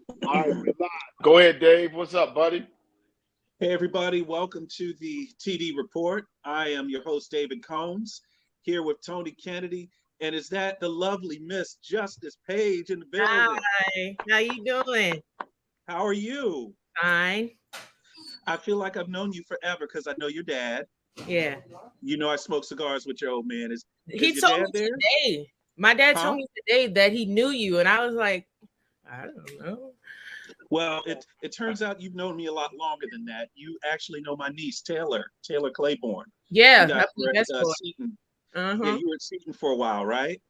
All right, we're live. Go ahead, Dave. What's up, buddy? Hey, everybody, welcome to the TD Report. I am your host, David Combs, here with Tony Kennedy. And is that the lovely Miss Justice Page in the building? Hi, how you doing? How are you? Fine. I feel like I've known you forever because I know your dad. Yeah. You know I smoke cigars with your old man. Is He your told dad me there? today. My dad Huh? told me today that he knew you, and I was like, I don't know. Well, it turns out you've known me a lot longer than that. You actually know my niece, Taylor Claiborne. You Yeah, guys I were believe that's at cool. Seton. Yeah, Uh-huh. you were at Seton for a while, right?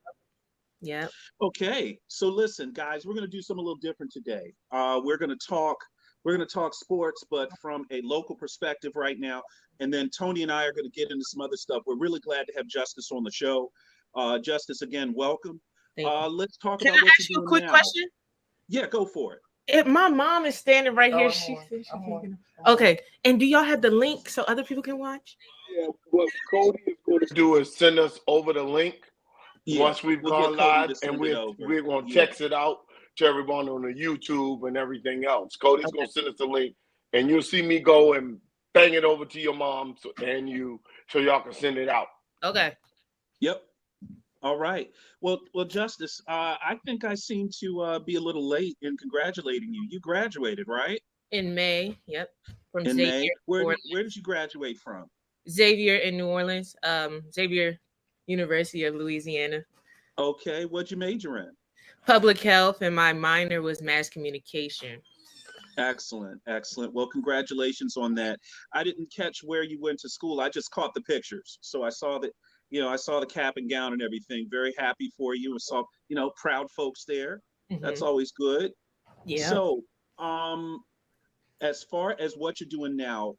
Yeah. Okay, so listen, guys, we're going to do something a little different today. We're going to talk sports, but from a local perspective right now. And then Tony and I are going to get into some other stuff. We're really glad to have Justice on the show. Justice, again, welcome. Thank you. Let's talk Can about I what ask you're you a doing quick now. question? Yeah, go for it. My mom is standing right here. She said she's thinking. Okay. And do y'all have the link so other people can watch? Yeah, what Cody is going to do is send us over the link Yeah, once we've we'll get gone Cody live, to and send it we're over. we're going to Yeah. text it out to everyone on the YouTube and everything else. Cody's going to send us the link, and you'll see me go and bang it over to your mom and you, so y'all can send it out. Okay. Yep. All right. Well, Justice, I think I seem to be a little late in congratulating you. You graduated, right? In May. Yep. From In May. Xavier. Where did you graduate from? Xavier in New Orleans. Xavier University of Louisiana. Okay. What'd you major in? Public health, and my minor was mass communication. Excellent. Excellent. Well, congratulations on that. I didn't catch where you went to school. I just caught the pictures. So I saw that, I saw the cap and gown and everything. Very happy for you. And saw, proud folks there. That's Mm-hmm. always good. Yeah. So, as far as what you're doing now,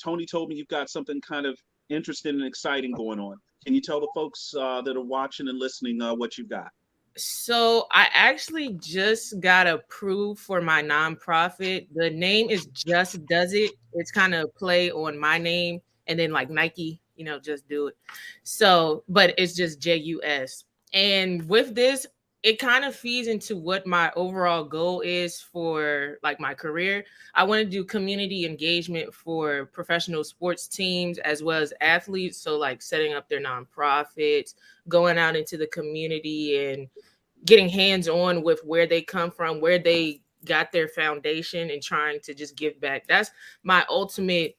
Tony told me you've got something kind of interesting and exciting going on. Can you tell the folks that are watching and listening what you've got? So I actually just got approved for my nonprofit. The name is Just Does It. It's kind of play on my name and then like Nike, just do it. So, but it's just JUS. And with this, it kind of feeds into what my overall goal is for like my career. I want to do community engagement for professional sports teams as well as athletes. So like setting up their nonprofits, going out into the community and getting hands on with where they come from, where they got their foundation, and trying to just give back. That's my ultimate.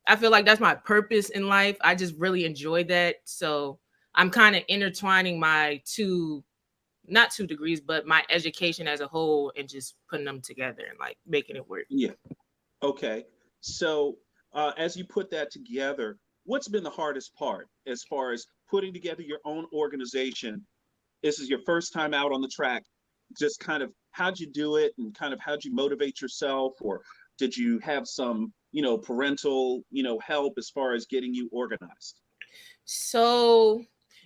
I feel like that's my purpose in life. I just really enjoy that. So I'm kind of intertwining my not 2 degrees, but my education as a whole and just putting them together and like making it work. Yeah. Okay. So, as you put that together, what's been the hardest part as far as putting together your own organization? This is your first time out on the track. Just kind of how'd you do it, and kind of how'd you motivate yourself, or did you have some, parental, help as far as getting you organized? So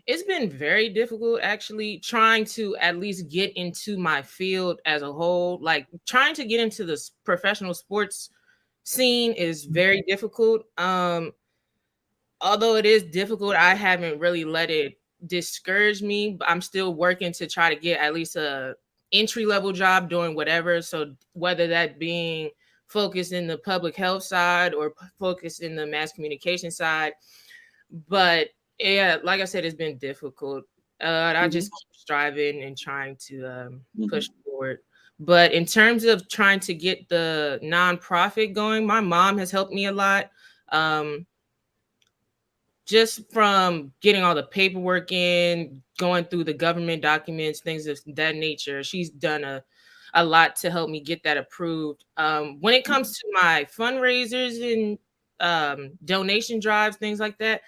it's been very difficult actually trying to at least get into my field as a whole. Like trying to get into the professional sports scene is very difficult. Although it is difficult, I haven't really let it discourage me. But I'm still working to try to get at least a entry level job doing whatever. So whether that being focused in the public health side or focused in the mass communication side. But yeah, like I said, it's been difficult. I Mm-hmm. just keep striving and trying to Mm-hmm. push forward. But in terms of trying to get the nonprofit going, my mom has helped me a lot. Um, just from getting all the paperwork in, going through the government documents, things of that nature. She's done a lot to help me get that approved. When it comes to my fundraisers and donation drives, things like that,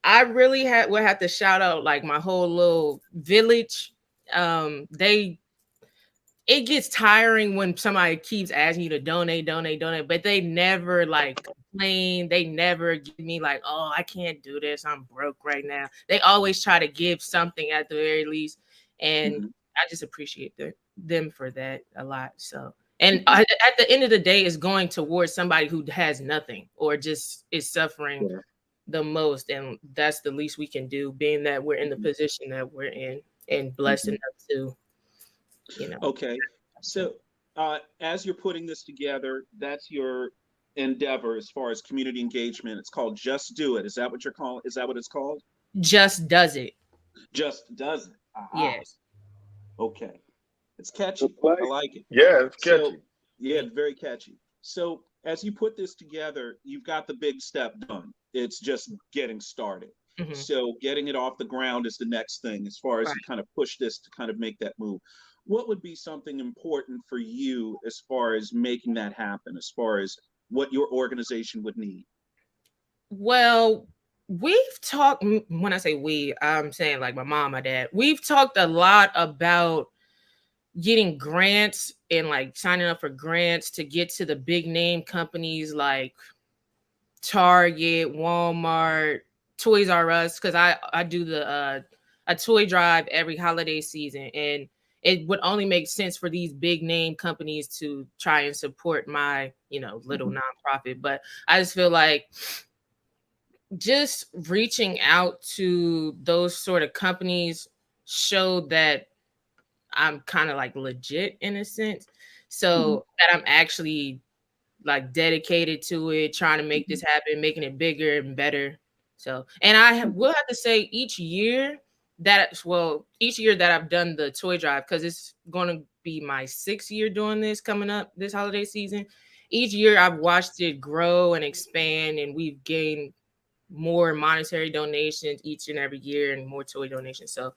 I really would have to shout out like my whole little village. They It gets tiring when somebody keeps asking you to donate, but they never like complain. They never give me like, oh, I can't do this. I'm broke right now. They always try to give something at the very least. And Mm-hmm. I just appreciate them for that a lot. So, and Mm-hmm. at the end of the day, it's going towards somebody who has nothing or just is suffering Yeah. the most. And that's the least we can do, being that we're in the Mm-hmm. position that we're in and blessed Mm-hmm. enough to, you know. Okay. So, as you're putting this together, that's your endeavor as far as community engagement. It's called Just Do It. Is that what you're calling? Is that what it's called? Just does it. Just Does It. Aha. Yes. Okay. It's catchy. I like it. Yeah, it's catchy. So, yeah, it's very catchy. So as you put this together, you've got the big step done. It's just getting started. Mhm. So getting it off the ground is the next thing as far as Right. you kind of push this to kind of make that move. What would be something important for you as far as making that happen, as far as what your organization would need? Well, we've talked, when I say we, I'm saying like my mom, my dad, we've talked a lot about getting grants and like signing up for grants to get to the big name companies like Target, Walmart, Toys R Us, because I do the a toy drive every holiday season, and it would only make sense for these big name companies to try and support my little nonprofit. But I just feel like just reaching out to those sort of companies showed that I'm kind of like legit in a sense, so that I'm actually like dedicated to it, trying to make this happen, making it bigger and better. So, and will have to say each year that I've done the toy drive, because it's going to be my 6th year doing this coming up this holiday season. Each year I've watched it grow and expand, and we've gained more monetary donations each and every year and more toy donations. So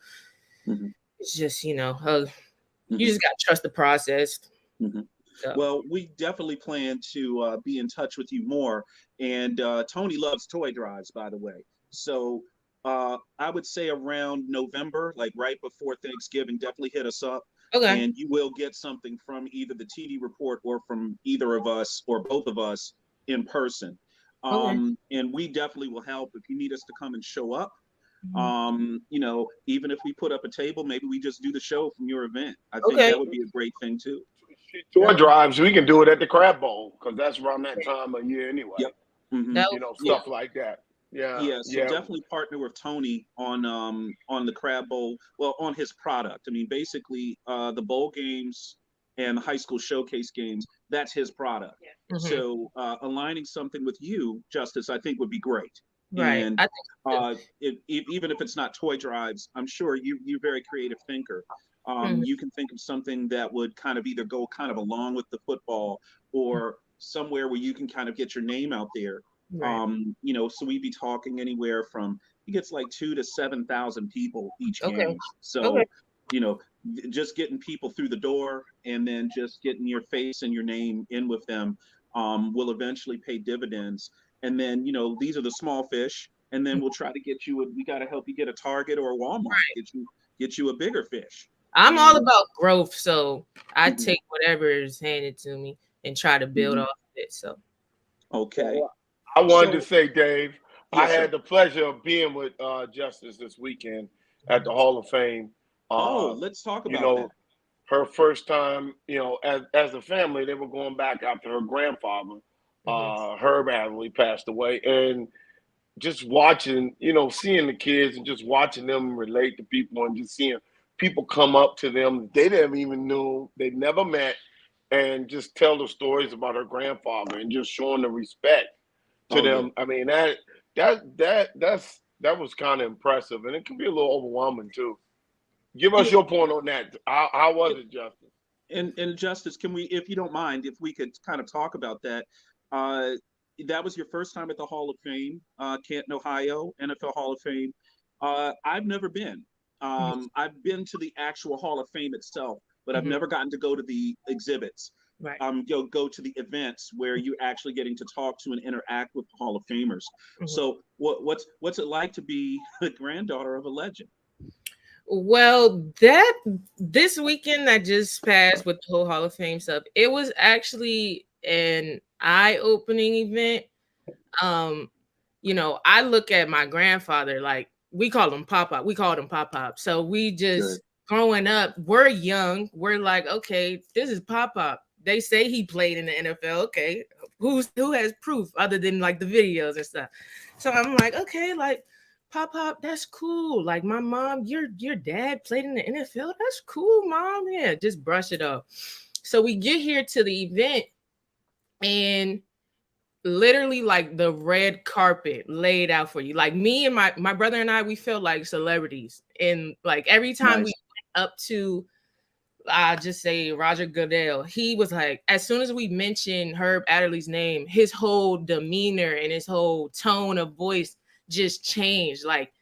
it's just, you just got to trust the process. So. Well, we definitely plan to be in touch with you more. And Tony loves toy drives, by the way. So I would say around November, like right before Thanksgiving, definitely hit us up. Okay. And you will get something from either the TD Report or from either of us or both of us in person. And we definitely will help if you need us to come and show up. Even if we put up a table, maybe we just do the show from your event. I think that would be a great thing too. Tour drives, we can do it at the Crab Bowl because that's around that time of year anyway. Yep. Stuff like that. Yeah. So definitely partner with Tony on the Crab Bowl. Well, on his product. I mean, basically, the bowl games and the high school showcase games, that's his product. So aligning something with you, Justice, I think would be great. Right. And even if it's not toy drives, I'm sure you're a very creative thinker. You can think of something that would kind of either go kind of along with the football or somewhere where you can kind of get your name out there. Right. So we'd be talking anywhere from, he gets like 2,000 to 7,000 people each game. So, just getting people through the door and then just getting your face and your name in with them will eventually pay dividends. And then, these are the small fish. And then we'll try to get you, we got to help you get a Target or a Walmart, get you a bigger fish. I'm all about growth, so I take whatever is handed to me and try to build off of it. So, okay. I wanted to say, Dave, Yes, I had the pleasure of being with Justice this weekend at the Hall of Fame. Let's talk about that. Her first time, as a family, they were going back after her grandfather, Herb Adderley, passed away, and just watching, seeing the kids and just watching them relate to people and just seeing people come up to them they didn't even know, they never met, and just tell the stories about her grandfather and just showing the respect to them. I mean, that was kind of impressive, and it can be a little overwhelming too. Give us your point on that. How was it, Justice? And Justice, can we, if you don't mind, if we could kind of talk about that? That was your first time at the Hall of Fame, Canton, Ohio, NFL Hall of Fame. I've never been. I've been to the actual Hall of Fame itself, but I've never gotten to go to the exhibits. Right. Go to the events where you're actually getting to talk to and interact with the Hall of Famers. So what's it like to be the granddaughter of a legend? Well, this weekend that just passed with the whole Hall of Fame stuff, it was actually an eye-opening event. I look at my grandfather, like we called him Pop-Pop. We called him Pop-Pop. So we just growing up, we're young. We're like, okay, this is Pop-Pop. They say he played in the NFL. Okay, who has proof other than like the videos and stuff? So I'm like, okay, like Pop-Pop, that's cool. Like my mom, your dad played in the NFL. That's cool, mom. Yeah, just brush it off. So we get here to the event, and literally like the red carpet laid out for you. Like me and my brother and I, we felt like celebrities. And like every time we went up to I just say Roger Goodell, he was like, as soon as we mentioned Herb Adderley's name, his whole demeanor and his whole tone of voice just changed. Like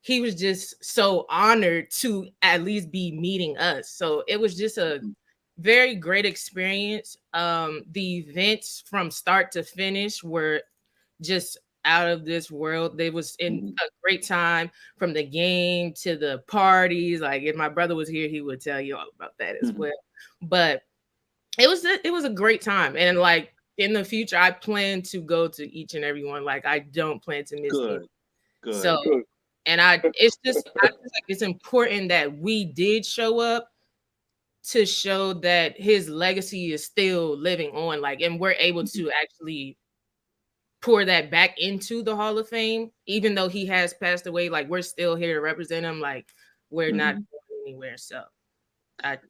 he was just so honored to at least be meeting us. So it was just a very great experience. The events from start to finish were just out of this world. They was in a great time, from the game to the parties. Like if my brother was here, he would tell you all about that as well. But it was a great time. And like in the future, I plan to go to each and every one. Like I don't plan to miss it. So and it's just I feel like it's important that we did show up to show that his legacy is still living on, like, and we're able to actually pour that back into the Hall of Fame, even though he has passed away. Like we're still here to represent him. Like we're not going anywhere. So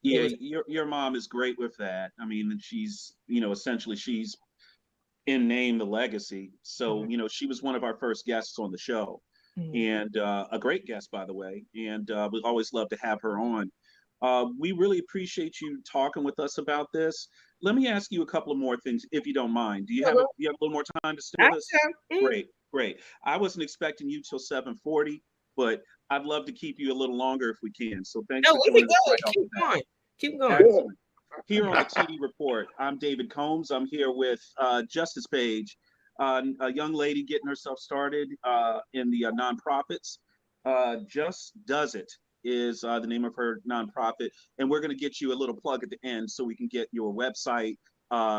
your mom is great with that. I mean, she's, you know, essentially she's in name the legacy. So, you know, she was one of our first guests on the show, and a great guest, by the way. And we always love to have her on. We really appreciate you talking with us about this. Let me ask you a couple of more things, if you don't mind. Do you have a little more time to steal this? Great. I wasn't expecting you till 7:40, but I'd love to keep you a little longer if we can. So thanks for joining us. Keep going. Here on the TD Report, I'm David Combs. I'm here with Justice Page, a young lady getting herself started in the nonprofits. Just Does It is the name of her nonprofit, and we're going to get you a little plug at the end so we can get your website,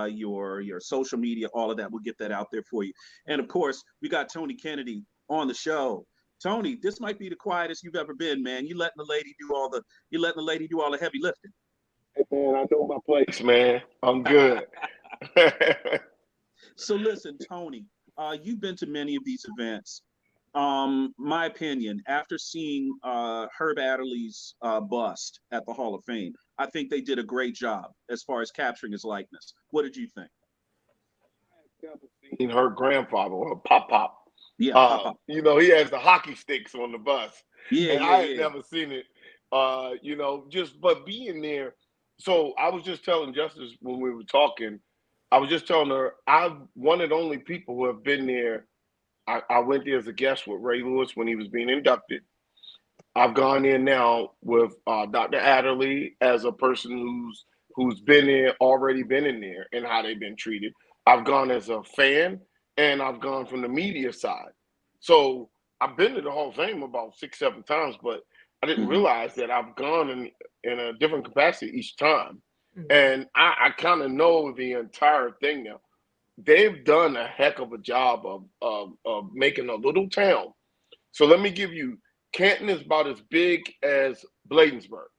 your social media, all of that. We'll get that out there for you. And of course, we got Tony Kennedy on the show. Tony, this might be the quietest you've ever been, man. You letting the lady do all the heavy lifting. Hey, man, I know my place, man. I'm good. So listen, Tony, you've been to many of these events. My opinion, after seeing Herb Adderley's bust at the Hall of Fame, I think they did a great job as far as capturing his likeness. What did you think? I had never seen her grandfather, or Pop. Yeah, Pop. You know, he has the hockey sticks on the bus. Yeah, I had never seen it. You know, but being there. So I was just telling Justice when we were talking, I was just telling her, I'm one of the only people who have been there. I went there as a guest with Ray Lewis when he was being inducted. I've gone in now with Dr. Adderley as a person who's been there, already been in there, and how they've been treated. I've gone as a fan, and I've gone from the media side. So I've been to the Hall of Fame about 6-7 times, but I didn't realize that I've gone in a different capacity each time. And I kind of know the entire thing now. They've done a heck of a job of making a little town. So let me give you, Canton is about as big as Bladensburg.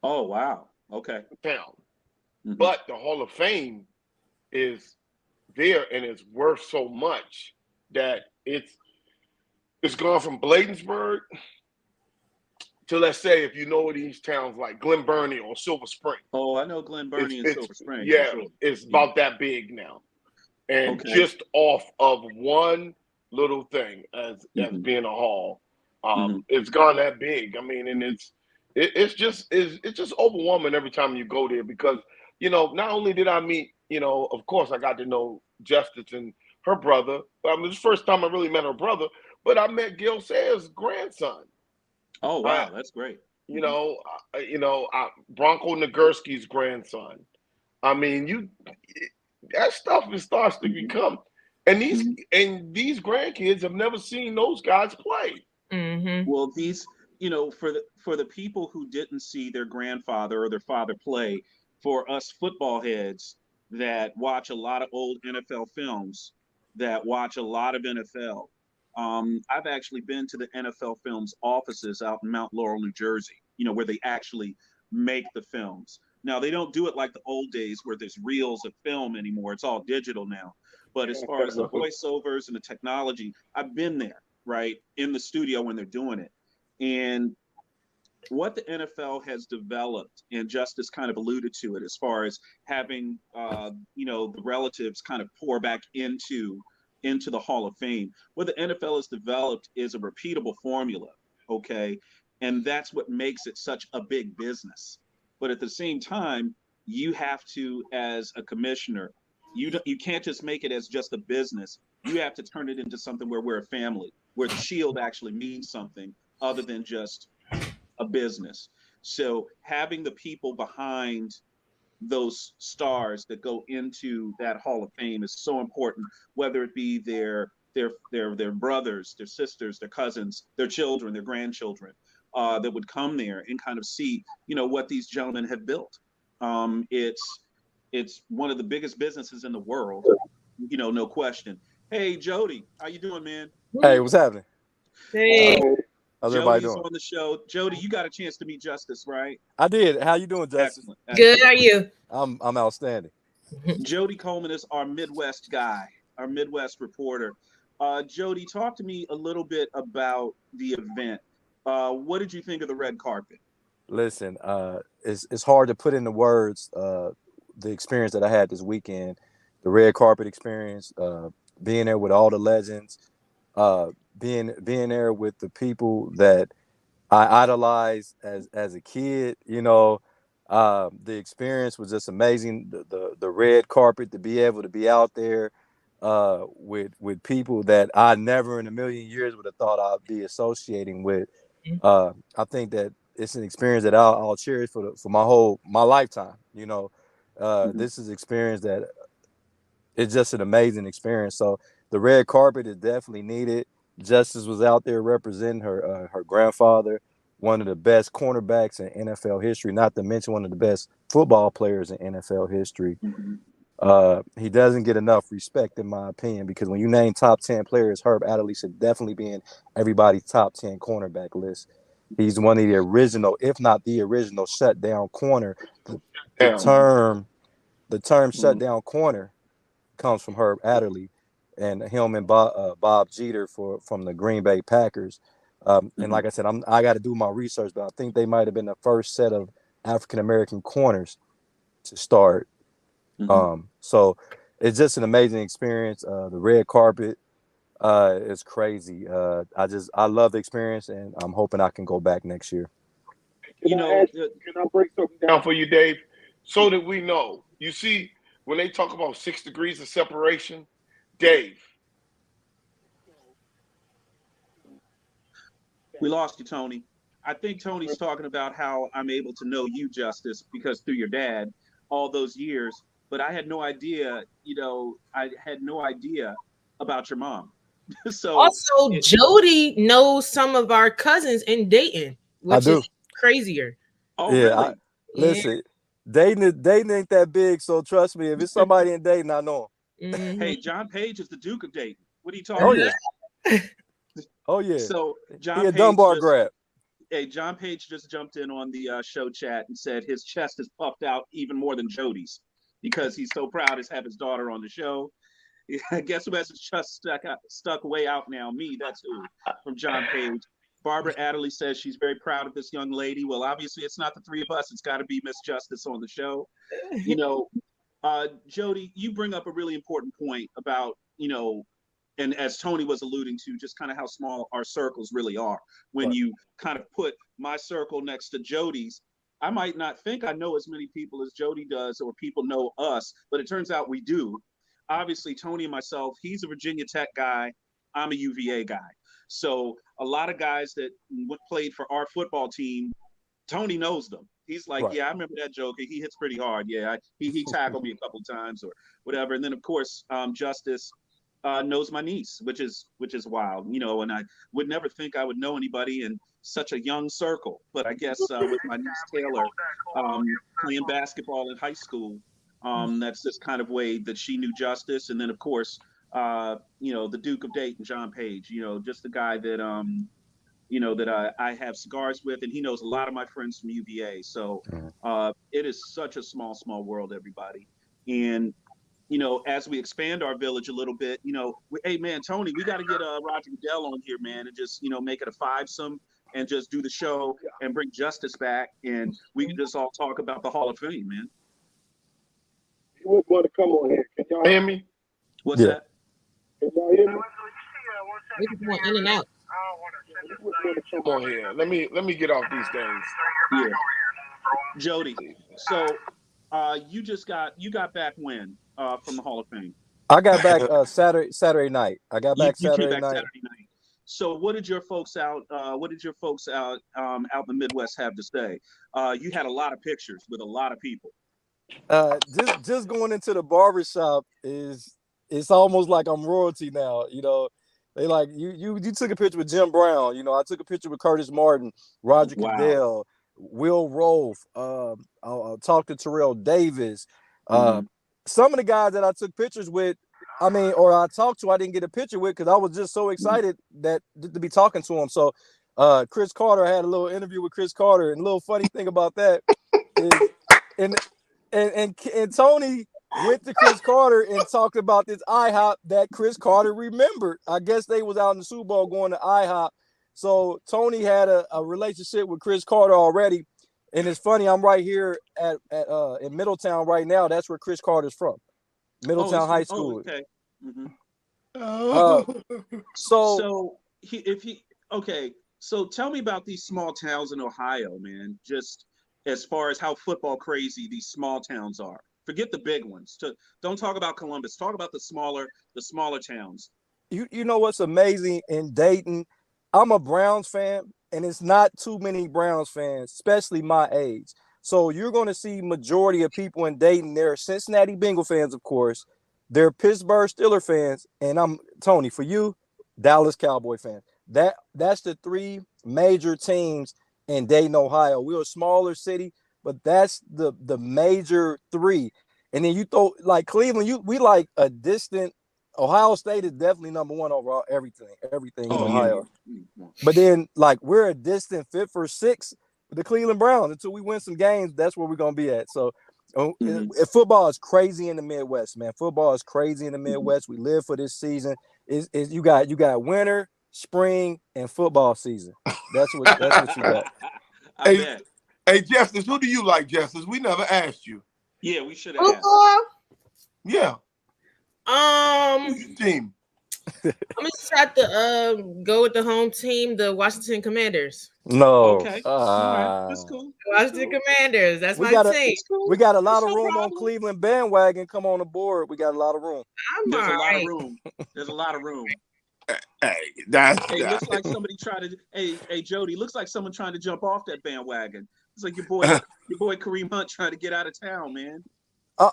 Oh, wow. Okay. Town. But the Hall of Fame is there, and it's worth so much that it's gone from Bladensburg to, let's say, if you know these towns like Glen Burnie or Silver Spring. Oh, I know Glen Burnie and Silver Spring. Yeah, it's about that big now. And just off of one little thing as being a hall, it's gone that big. I mean, and it's just overwhelming every time you go there because, you know, not only did I meet, you know, of course I got to know Justice and her brother. I mean, this is the first time I really met her brother, but I met Gil Sayers' grandson. Oh, wow. That's great. You know, Bronco Nagurski's grandson. I mean, that stuff starts to become, and these grandkids have never seen those guys play. Well, these, you know, for the people who didn't see their grandfather or their father play, for us football heads that watch a lot of old NFL films, that watch a lot of NFL. I've actually been to the NFL Films offices out in Mount Laurel, New Jersey, you know, where they actually make the films. Now, they don't do it like the old days where there's reels of film anymore. It's all digital now. But as far as the voiceovers and the technology, I've been there, right, in the studio when they're doing it. And what the NFL has developed, and Justice kind of alluded to it, as far as having the relatives kind of pour back into the Hall of Fame. What the NFL has developed is a repeatable formula, okay, and that's what makes it such a big business. But at the same time, you have to, as a commissioner, you can't just make it as just a business. You have to turn it into something where we're a family, where the shield actually means something other than just a business. So having the people behind those stars that go into that Hall of Fame is so important, whether it be their brothers, their sisters, their cousins, their children, their grandchildren, that would come there and kind of see, what these gentlemen have built. It's one of the biggest businesses in the world, no question. Hey, Jody, how you doing, man? Hey, what's happening? Hey, How's everybody Jody's doing? on the show. Jody, you got a chance to meet Justice, right? I did. How you doing, Justice? Excellent. good. Excellent. Are you? I'm outstanding. Jody Coleman is our Midwest guy, our Midwest reporter. Jody, talk to me a little bit about the event. What did you think of the red carpet? Listen, it's hard to put into words the experience that I had this weekend, the red carpet experience, being there with all the legends, being there with the people that I idolized as a kid. The experience was just amazing. The red carpet, to be able to be out there with people that I never in a million years would have thought I'd be associating with. I think that it's an experience that I'll cherish for my lifetime. This is experience that it's just an amazing experience. So the red carpet is definitely needed. Justice was out there representing her grandfather, one of the best cornerbacks in NFL history, not to mention one of the best football players in NFL history. He doesn't get enough respect, in my opinion, because when you name top 10 players, Herb Adderley should definitely be in everybody's top 10 cornerback list. He's one of the original, if not the original, shutdown corner. The term shutdown corner comes from Herb Adderley and him and Bob Jeter from the Green Bay Packers. And like I said, I got to do my research, but I think they might have been the first set of African American corners to start. So it's just an amazing experience. The red carpet is crazy. I love the experience, and I'm hoping I can go back next year. Can I break something down for you, Dave? So that we know. You see, when they talk about 6 degrees of separation, Dave. We lost you, Tony. I think Tony's talking about how I'm able to know you, Justice, because through your dad, all those years. But I had no idea, about your mom. So Also, Jody knows some of our cousins in Dayton, which is crazier. Oh, really? Listen, Dayton ain't that big, so trust me, if it's somebody in Dayton, I know him. Hey, John Page is the Duke of Dayton. What are you talking about? Oh yeah. So John He a Page Dunbar grab. Hey, John Page just jumped in on the show chat and said his chest is puffed out even more than Jody's because he's so proud to have his daughter on the show. Guess who has his chest stuck way out now? Me, that's who, from John Page. Barbara Adderley says she's very proud of this young lady. Well, obviously, it's not the three of us. It's got to be Miss Justice on the show. Jody, you bring up a really important point about, and as Tony was alluding to, just kind of how small our circles really are. When you kind of put my circle next to Jody's, I might not think I know as many people as Jody does or people know us, but it turns out we do. Obviously, Tony and myself, he's a Virginia Tech guy. I'm a UVA guy. So a lot of guys that played for our football team, Tony knows them. He's like, yeah, I remember that joke. He hits pretty hard. Yeah, he tackled me a couple times or whatever. And then, of course, Justice knows my niece, which is wild, and I would never think I would know anybody in such a young circle. But I guess with my niece Taylor playing basketball in high school, that's just kind of way that she knew Justice. And then, of course, the Duke of Dayton, John Page, just the guy that, that I have cigars with, and he knows a lot of my friends from UVA. So it is such a small world, everybody. And, as we expand our village a little bit, hey, man, Tony, we got to get Roger Goodell on here, man, and just, make it a 5-some, and just do the show and bring Justice back, and we can just all talk about the Hall of Fame, man. He would want to come on here. Can y'all hear me? What's that? Can y'all hear me? We just went in and out. He would want to come on here. Let me get off these things. Yeah. Jody, so you got back when from the Hall of Fame? I got back Saturday night. I got back You came Saturday back night. Saturday night. So what did your folks out in the Midwest have to say? You had a lot of pictures with a lot of people. Just going into the barbershop it's almost like I'm royalty now. You know, they like you took a picture with Jim Brown. You know, I took a picture with Curtis Martin, Roger Wow. Goodell, Will Rolfe. I'll talk to Terrell Davis. Some of the guys that I took pictures with, or I talked to, I didn't get a picture with because I was just so excited to be talking to him. So, Chris Carter, I had a little interview with Chris Carter, and a little funny thing about that is, and Tony went to Chris Carter and talked about this IHOP that Chris Carter remembered. I guess they was out in the Super Bowl going to IHOP. So Tony had a relationship with Chris Carter already. And it's funny, I'm right here in Middletown right now. That's where Chris Carter's from. Middletown High School. Okay. Mm-hmm. So tell me about these small towns in Ohio, man. Just as far as how football crazy these small towns are. Forget the big ones. Don't talk about Columbus. Talk about the smaller towns. You know what's amazing in Dayton? I'm a Browns fan, and it's not too many Browns fans, especially my age. So you're going to see majority of people in Dayton. They're Cincinnati Bengal fans, of course. They're Pittsburgh Steelers fans, and I'm Tony. For you, Dallas Cowboy fans. That's the three major teams in Dayton, Ohio. We're a smaller city, but that's the major three. And then you throw like Cleveland. We like a distant. Ohio State is definitely number one overall. Everything in Ohio. Yeah. But then like we're a distant fifth or sixth with the Cleveland Browns. Until we win some games, that's where we're gonna be at. So football is crazy in the Midwest, man. Football is crazy in the Midwest. We live for this season. You got winter, spring, and football season. That's what you got. Hey, Justice, who do you like, Justice? We never asked you. Yeah, we should have asked. Yeah. Who's your team? I'm just have to go with the home team, the Washington Commanders. No. Okay. All right. That's cool. Washington Commanders. That's my team. We got a lot of room on Cleveland bandwagon. Come on the board. We got a lot of room. There's a lot of room. There's a lot of room. Hey, looks like somebody tried to. Hey, Jody. Looks like someone trying to jump off that bandwagon. It's like your boy Kareem Hunt trying to get out of town, man.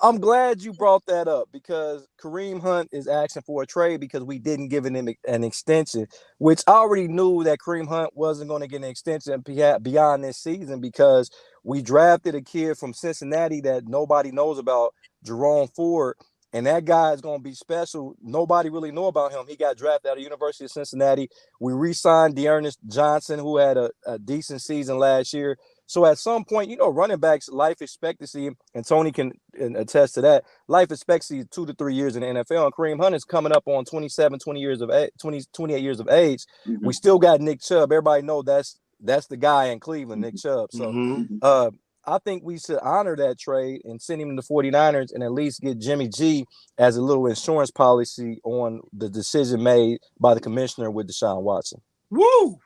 I'm glad you brought that up because Kareem Hunt is asking for a trade because we didn't give him an extension, which I already knew that Kareem Hunt wasn't going to get an extension beyond this season because we drafted a kid from Cincinnati that nobody knows about, Jerome Ford, and that guy is going to be special. Nobody really know about him. He got drafted out of University of Cincinnati. We re-signed Dearness Johnson, who had a decent season last year. So at some point, running backs life expectancy, and Tony can attest to that, life expectancy is 2 to 3 years in the NFL. And Kareem Hunt is coming up on 28 years of age. Mm-hmm. We still got Nick Chubb. Everybody know that's the guy in Cleveland, Nick Chubb. So I think we should honor that trade and send him to the 49ers and at least get Jimmy G as a little insurance policy on the decision made by the commissioner with Deshaun Watson. Woo!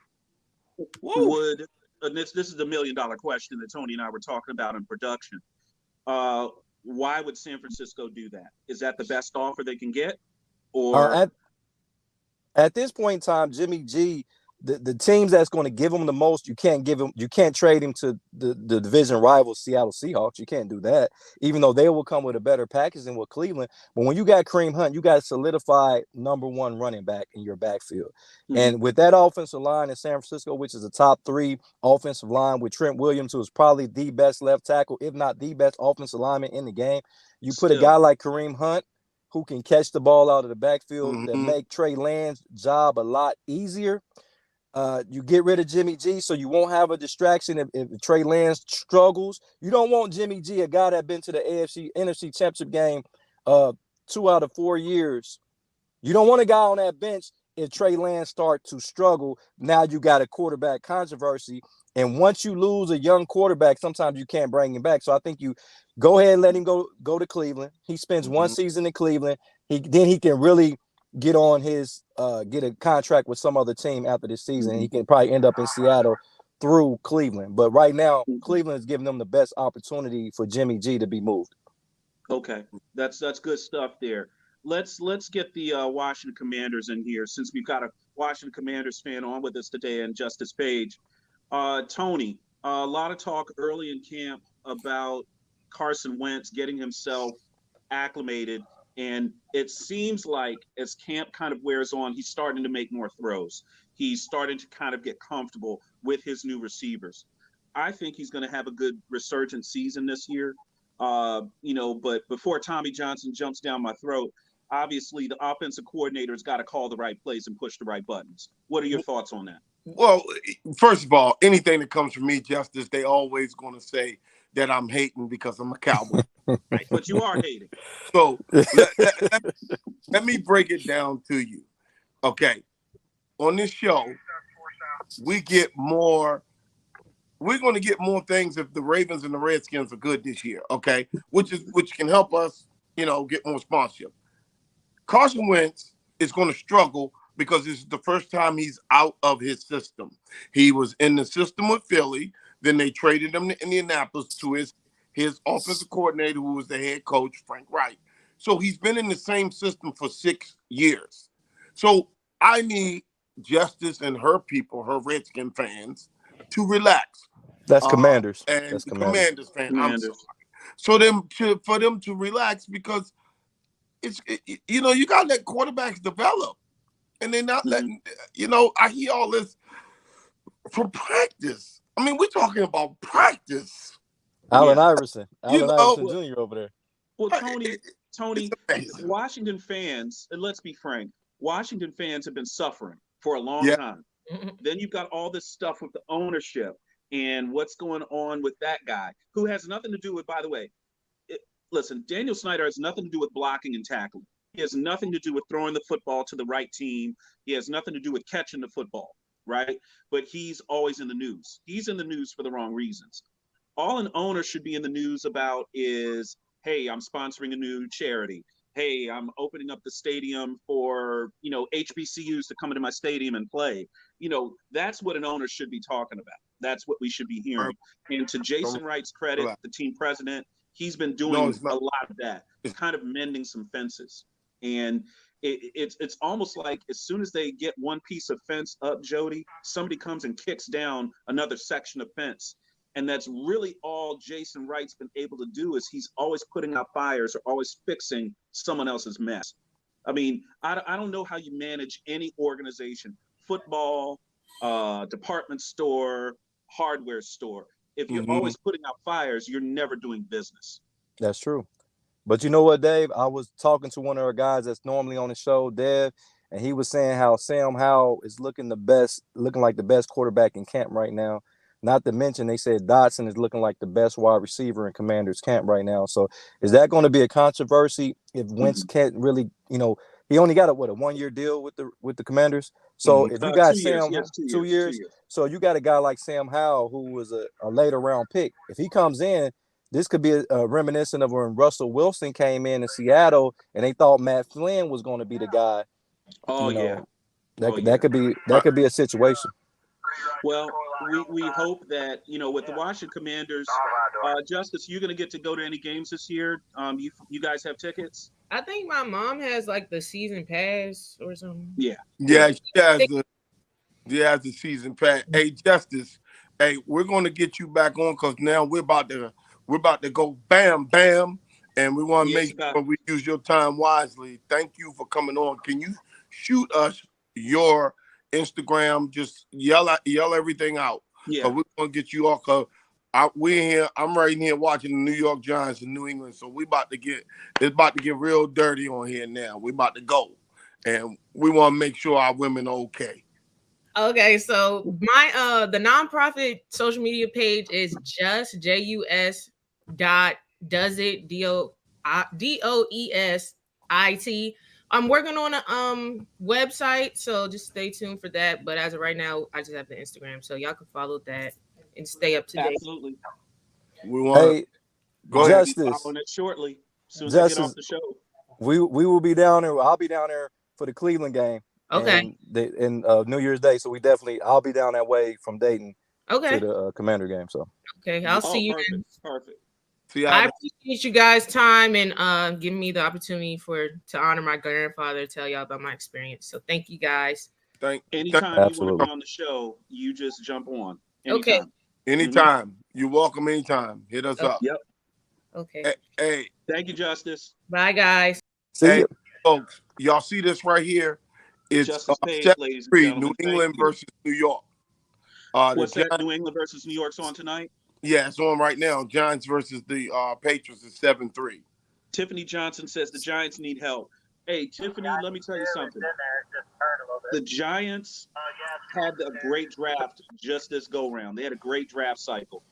This is the $1 million question that Tony and I were talking about in production. Why would San Francisco do that? Is that the best offer they can get? Or at this point in time, Jimmy G, the teams that's going to give him the most, you can't trade him to the division rival Seattle Seahawks. You can't do that, even though they will come with a better package than with Cleveland. But when you got Kareem Hunt, you got to solidify number one running back in your backfield. Mm-hmm. And with that offensive line in San Francisco, which is a top 3 offensive line with Trent Williams, who is probably the best left tackle, if not the best offensive lineman in the game, you put a guy like Kareem Hunt who can catch the ball out of the backfield that make Trey Lance's job a lot easier. You get rid of Jimmy G, so you won't have a distraction if Trey Lance struggles. You don't want Jimmy G, a guy that's been to the NFC Championship game 2 out of 4 years. You don't want a guy on that bench if Trey Lance start to struggle, now you got a quarterback controversy. And once you lose a young quarterback, sometimes you can't bring him back. So I think you go ahead and let him go to Cleveland. He spends one season in Cleveland. Then he can really get on his get a contract with some other team after this season. He can probably end up in Seattle through Cleveland. But right now, Cleveland is giving them the best opportunity for Jimmy G to be moved. Okay, that's good stuff there. Let's get the Washington Commanders in here, since we've got a Washington Commanders fan on with us today, and Justice Page. Tony, a lot of talk early in camp about Carson Wentz getting himself acclimated, and it seems like as camp kind of wears on, he's starting to make more throws. He's starting to kind of get comfortable with his new receivers. I think he's going to have a good resurgent season this year. But before Tommy Johnson jumps down my throat, obviously the offensive coordinator's got to call the right plays and push the right buttons. What are your thoughts on that? Well, first of all, anything that comes from me, Justice, they always going to say that I'm hating because I'm a Cowboy. Right, but you are hating. So let me break it down to you. Okay. On this show, we're going to get more things if the Ravens and the Redskins are good this year, okay? Which can help us, get more sponsorship. Carson Wentz is going to struggle because this is the first time he's out of his system. He was in the system with Philly, then they traded him to Indianapolis to his offensive coordinator, who was the head coach, Frank Reich. So he's been in the same system for 6 years. So I need Justice and her people, her Redskin fans, to relax. That's Commanders. And That's Commanders fans. Commanders. I'm sorry. For them to relax, because you got to let quarterbacks develop. And they're not letting, I hear all this from practice. I mean, we're talking about practice. Allen Iverson Jr. over there. Well, Tony, Washington fans, and let's be frank, Washington fans have been suffering for a long time. Then you've got all this stuff with the ownership and what's going on with that guy, who has nothing to do with, by the way, listen, Daniel Snyder has nothing to do with blocking and tackling. He has nothing to do with throwing the football to the right team. He has nothing to do with catching the football, right? But he's always in the news. He's in the news for the wrong reasons. All an owner should be in the news about is, hey, I'm sponsoring a new charity. Hey, I'm opening up the stadium for, HBCUs to come into my stadium and play. That's what an owner should be talking about. That's what we should be hearing. And to Jason Wright's credit, the team president, he's been doing a lot of that. It's kind of mending some fences. And it's almost like as soon as they get one piece of fence up, Jody, somebody comes and kicks down another section of fence. And that's really all Jason Wright's been able to do, is he's always putting out fires or always fixing someone else's mess. I mean, I don't know how you manage any organization, football, department store, hardware store. If you're always putting out fires, you're never doing business. That's true. But you know what, Dave? I was talking to one of our guys that's normally on the show, Dev, and he was saying how Sam Howell is looking like the best quarterback in camp right now. Not to mention, they said Dotson is looking like the best wide receiver in Commanders camp right now. So is that going to be a controversy if Wentz can't really, he only got a 1-year deal with the Commanders. So if you got 2 years, so you got a guy like Sam Howell, who was a later round pick. If he comes in, this could be a reminiscent of when Russell Wilson came in Seattle and they thought Matt Flynn was going to be the guy. That could be a situation. Well, we hope that, with the Washington Commanders, Justice, you're going to get to go to any games this year. You guys have tickets? I think my mom has like the season pass or something. Yeah, she has the season pass. Hey, Justice, we're going to get you back on because now we're about to go bam, bam, and we want to make sure we use your time wisely. Thank you for coming on. Can you shoot us your Instagram? Just yell everything out. Yeah, we're gonna get you off. We're here. I'm right here watching the New York Giants in New England. So it's about to get real dirty on here now. We're about to go, and we want to make sure our women are okay. Okay, so my the nonprofit social media page is JUS does it DOESIT. I'm working on a website, so just stay tuned for that. But as of right now, I just have the Instagram, so y'all can follow that and stay up to date. Absolutely. We want. Hey, Go ahead. Justice. Following it shortly. As soon as I get off the show. We will be down there. I'll be down there for the Cleveland game. Okay. And New Year's Day, so I'll be down that way from Dayton. Okay. To the Commander game. So. Okay, I'll see you. Perfect. I appreciate you guys' time and giving me the opportunity to honor my grandfather, tell y'all about my experience. So thank you guys. Anytime you want to be on the show, you just jump on. Anytime. Okay. Anytime. Mm-hmm. You're welcome anytime. Hit us up. Yep. Okay. Hey. Thank you, Justice. Bye, guys. See you. Folks, y'all see this right here? It's Justice Page, ladies and gentlemen. New England versus New York. What's that? New England versus New York's on tonight? Yeah, it's on right now. Giants versus the Patriots is 7-3. Tiffany Johnson says the Giants need help. Hey, Tiffany, let me tell you something. The Giants had a great draft just this go-round. They had a great draft cycle.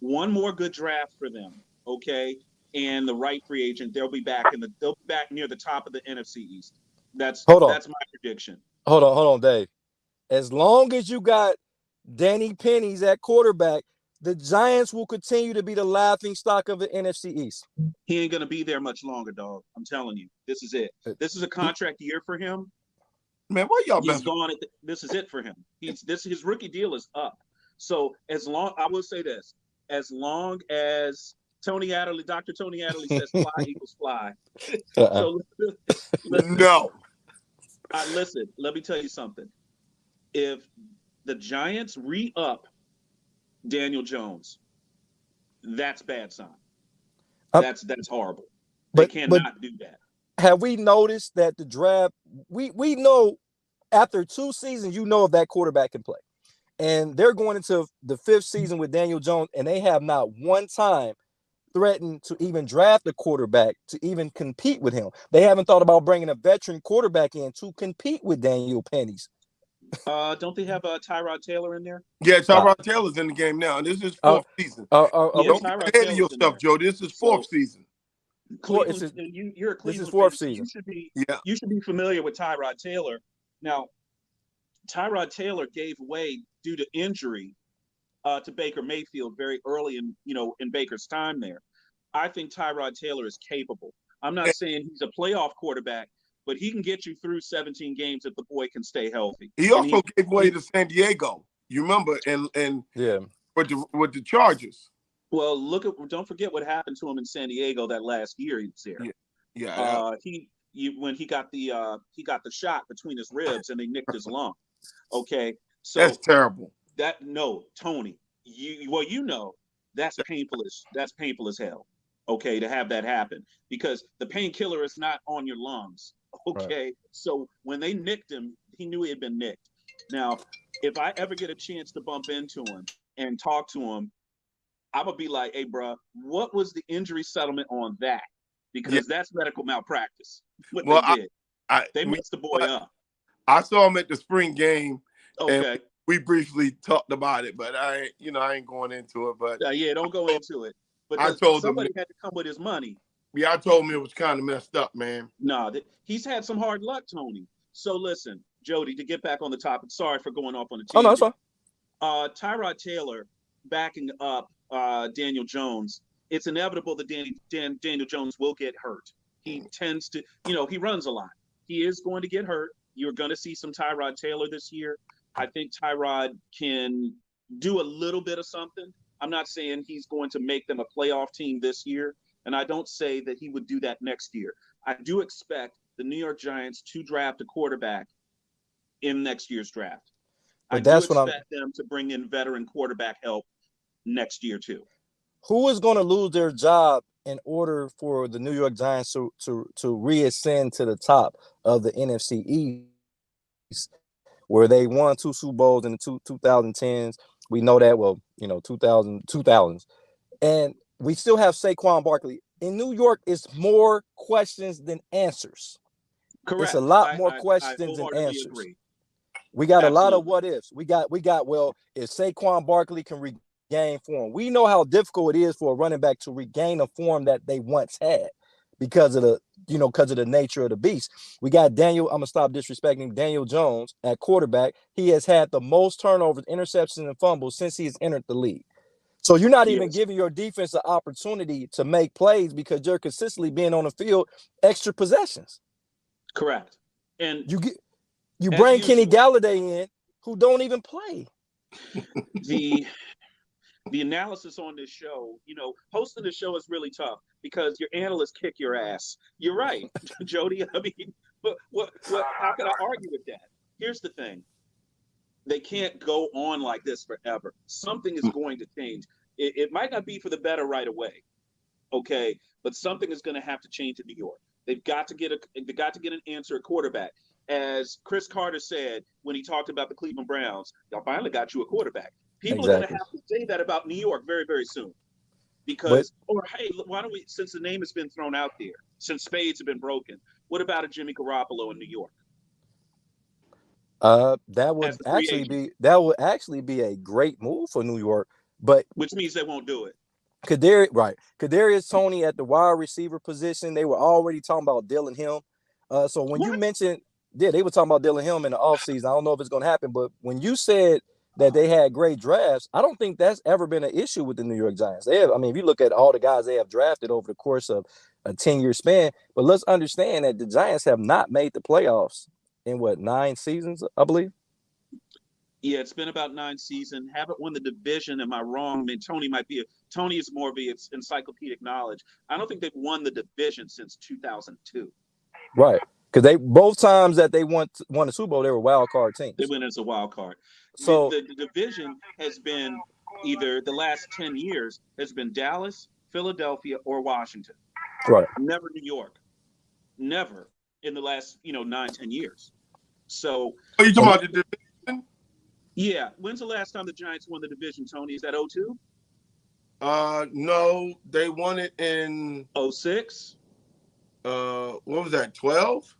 One more good draft for them, okay? And the right free agent, they'll be back near the top of the NFC East. That's my prediction. Hold on, Dave. As long as you got Danny Pennies at quarterback, the Giants will continue to be the laughing stock of the NFC East. He ain't going to be there much longer, dog. I'm telling you. This is it. This is a contract year for him. Man, why y'all He's gone. This is it for him. His rookie deal is up. So I will say this, as long as Dr. Tony Adderley says fly, equals fly. So listen. No. Listen, let me tell you something. If the Giants re-up Daniel Jones, that's bad sign. That's horrible. They cannot do that. Have we noticed that the draft, we know after 2 seasons, if that quarterback can play. And they're going into the 5th season with Daniel Jones, and they have not one time threatened to even draft a quarterback to even compete with him. They haven't thought about bringing a veteran quarterback in to compete with Daniel Pennies. Don't they have Tyrod Taylor in there? Yeah, Tyrod Taylor's in the game now, and this is 4th season. Don't get ahead of yourself, Joe. This is 4th season. Cleveland, you're a Cleveland. This is 4th season. You should be familiar with Tyrod Taylor. Now, Tyrod Taylor gave way due to injury to Baker Mayfield very early in Baker's time there. I think Tyrod Taylor is capable. I'm not saying he's a playoff quarterback, but he can get you through 17 games if the boy can stay healthy. He also gave way to San Diego. You remember, and with the Chargers. Well, don't forget what happened to him in San Diego that last year he was there. When he got the shot between his ribs and they nicked his lung. Okay, so that's terrible. Tony, that's painful as hell. Okay, to have that happen because the painkiller is not on your lungs. Okay, right. So when they nicked him, he knew he had been nicked. Now, if I ever get a chance to bump into him and talk to him, I'm gonna be like, "Hey, bro, what was the injury settlement on that?" Because that's medical malpractice. What they did, they messed the boy up. I saw him at the spring game. Okay, and we briefly talked about it, but I ain't going into it. But don't go into it. But I told somebody had to come with his money. Yeah, I told him it was kind of messed up, man. No, he's had some hard luck, Tony. So listen, Jody, to get back on the topic, sorry for going off on a tangent. Oh, no, that's fine. Tyrod Taylor backing up Daniel Jones. It's inevitable that Daniel Jones will get hurt. He tends to, he runs a lot. He is going to get hurt. You're going to see some Tyrod Taylor this year. I think Tyrod can do a little bit of something. I'm not saying he's going to make them a playoff team this year, and I don't say that he would do that next year. I do expect the New York Giants to draft a quarterback in next year's draft. I do expect them to bring in veteran quarterback help next year too. Who is going to lose their job in order for the New York Giants to reascend to the top of the NFC East, where they won 2 Super Bowls in the 2010s? We know that, 2000s. And we still have Saquon Barkley. In New York, it's more questions than answers. Correct. It's a lot more questions than answers. Agree. We got a lot of what ifs. We got, if Saquon Barkley can regain form. We know how difficult it is for a running back to regain a form that they once had. because of the nature of the beast. We got Daniel. I'm gonna stop disrespecting Daniel Jones at quarterback. He has had the most turnovers, interceptions, and fumbles since he's entered the league. So you're not even giving your defense an opportunity to make plays because you're consistently being on the field extra possessions. Correct. And you bring Kenny Galladay in, who don't even play. The analysis on this show, hosting the show is really tough because your analysts kick your ass. You're right, Jody. I mean, but how can I argue with that? Here's the thing. They can't go on like this forever. Something is going to change. It might not be for the better right away, okay? But something is going to have to change in New York. They've got to get an answer at quarterback. As Chris Carter said when he talked about the Cleveland Browns, y'all finally got you a quarterback. People are going to have to say that about New York very, very soon. Because, hey, why don't we, since the name has been thrown out there, since spades have been broken, what about a Jimmy Garoppolo in New York? That would actually be a great move for New York, but which means they won't do it. Kadarius Toney at the wide receiver position. They were already talking about Dylan Hill. So when you mentioned, they were talking about Dylan Hill in the offseason. I don't know if it's going to happen, but when you said that they had great drafts, I don't think that's ever been an issue with the New York Giants. If you look at all the guys they have drafted over the course of a 10-year span, but let's understand that the Giants have not made the playoffs in 9 seasons, I believe. Yeah, it's been about 9 seasons. Haven't won the division. Am I wrong? I mean, Tony is more of its encyclopedic knowledge. I don't think they've won the division since 2002. Right. Because they both times that they won the Super Bowl, they were wild card teams. They went as a wild card. So the division has been either the last 10 years has been Dallas, Philadelphia, or Washington. Right. Never New York. Never in the last 9-10 years. So are you talking about the division? Yeah. When's the last time the Giants won the division, Tony? Is that 2002? No, they won it in 2006. What was that? 12?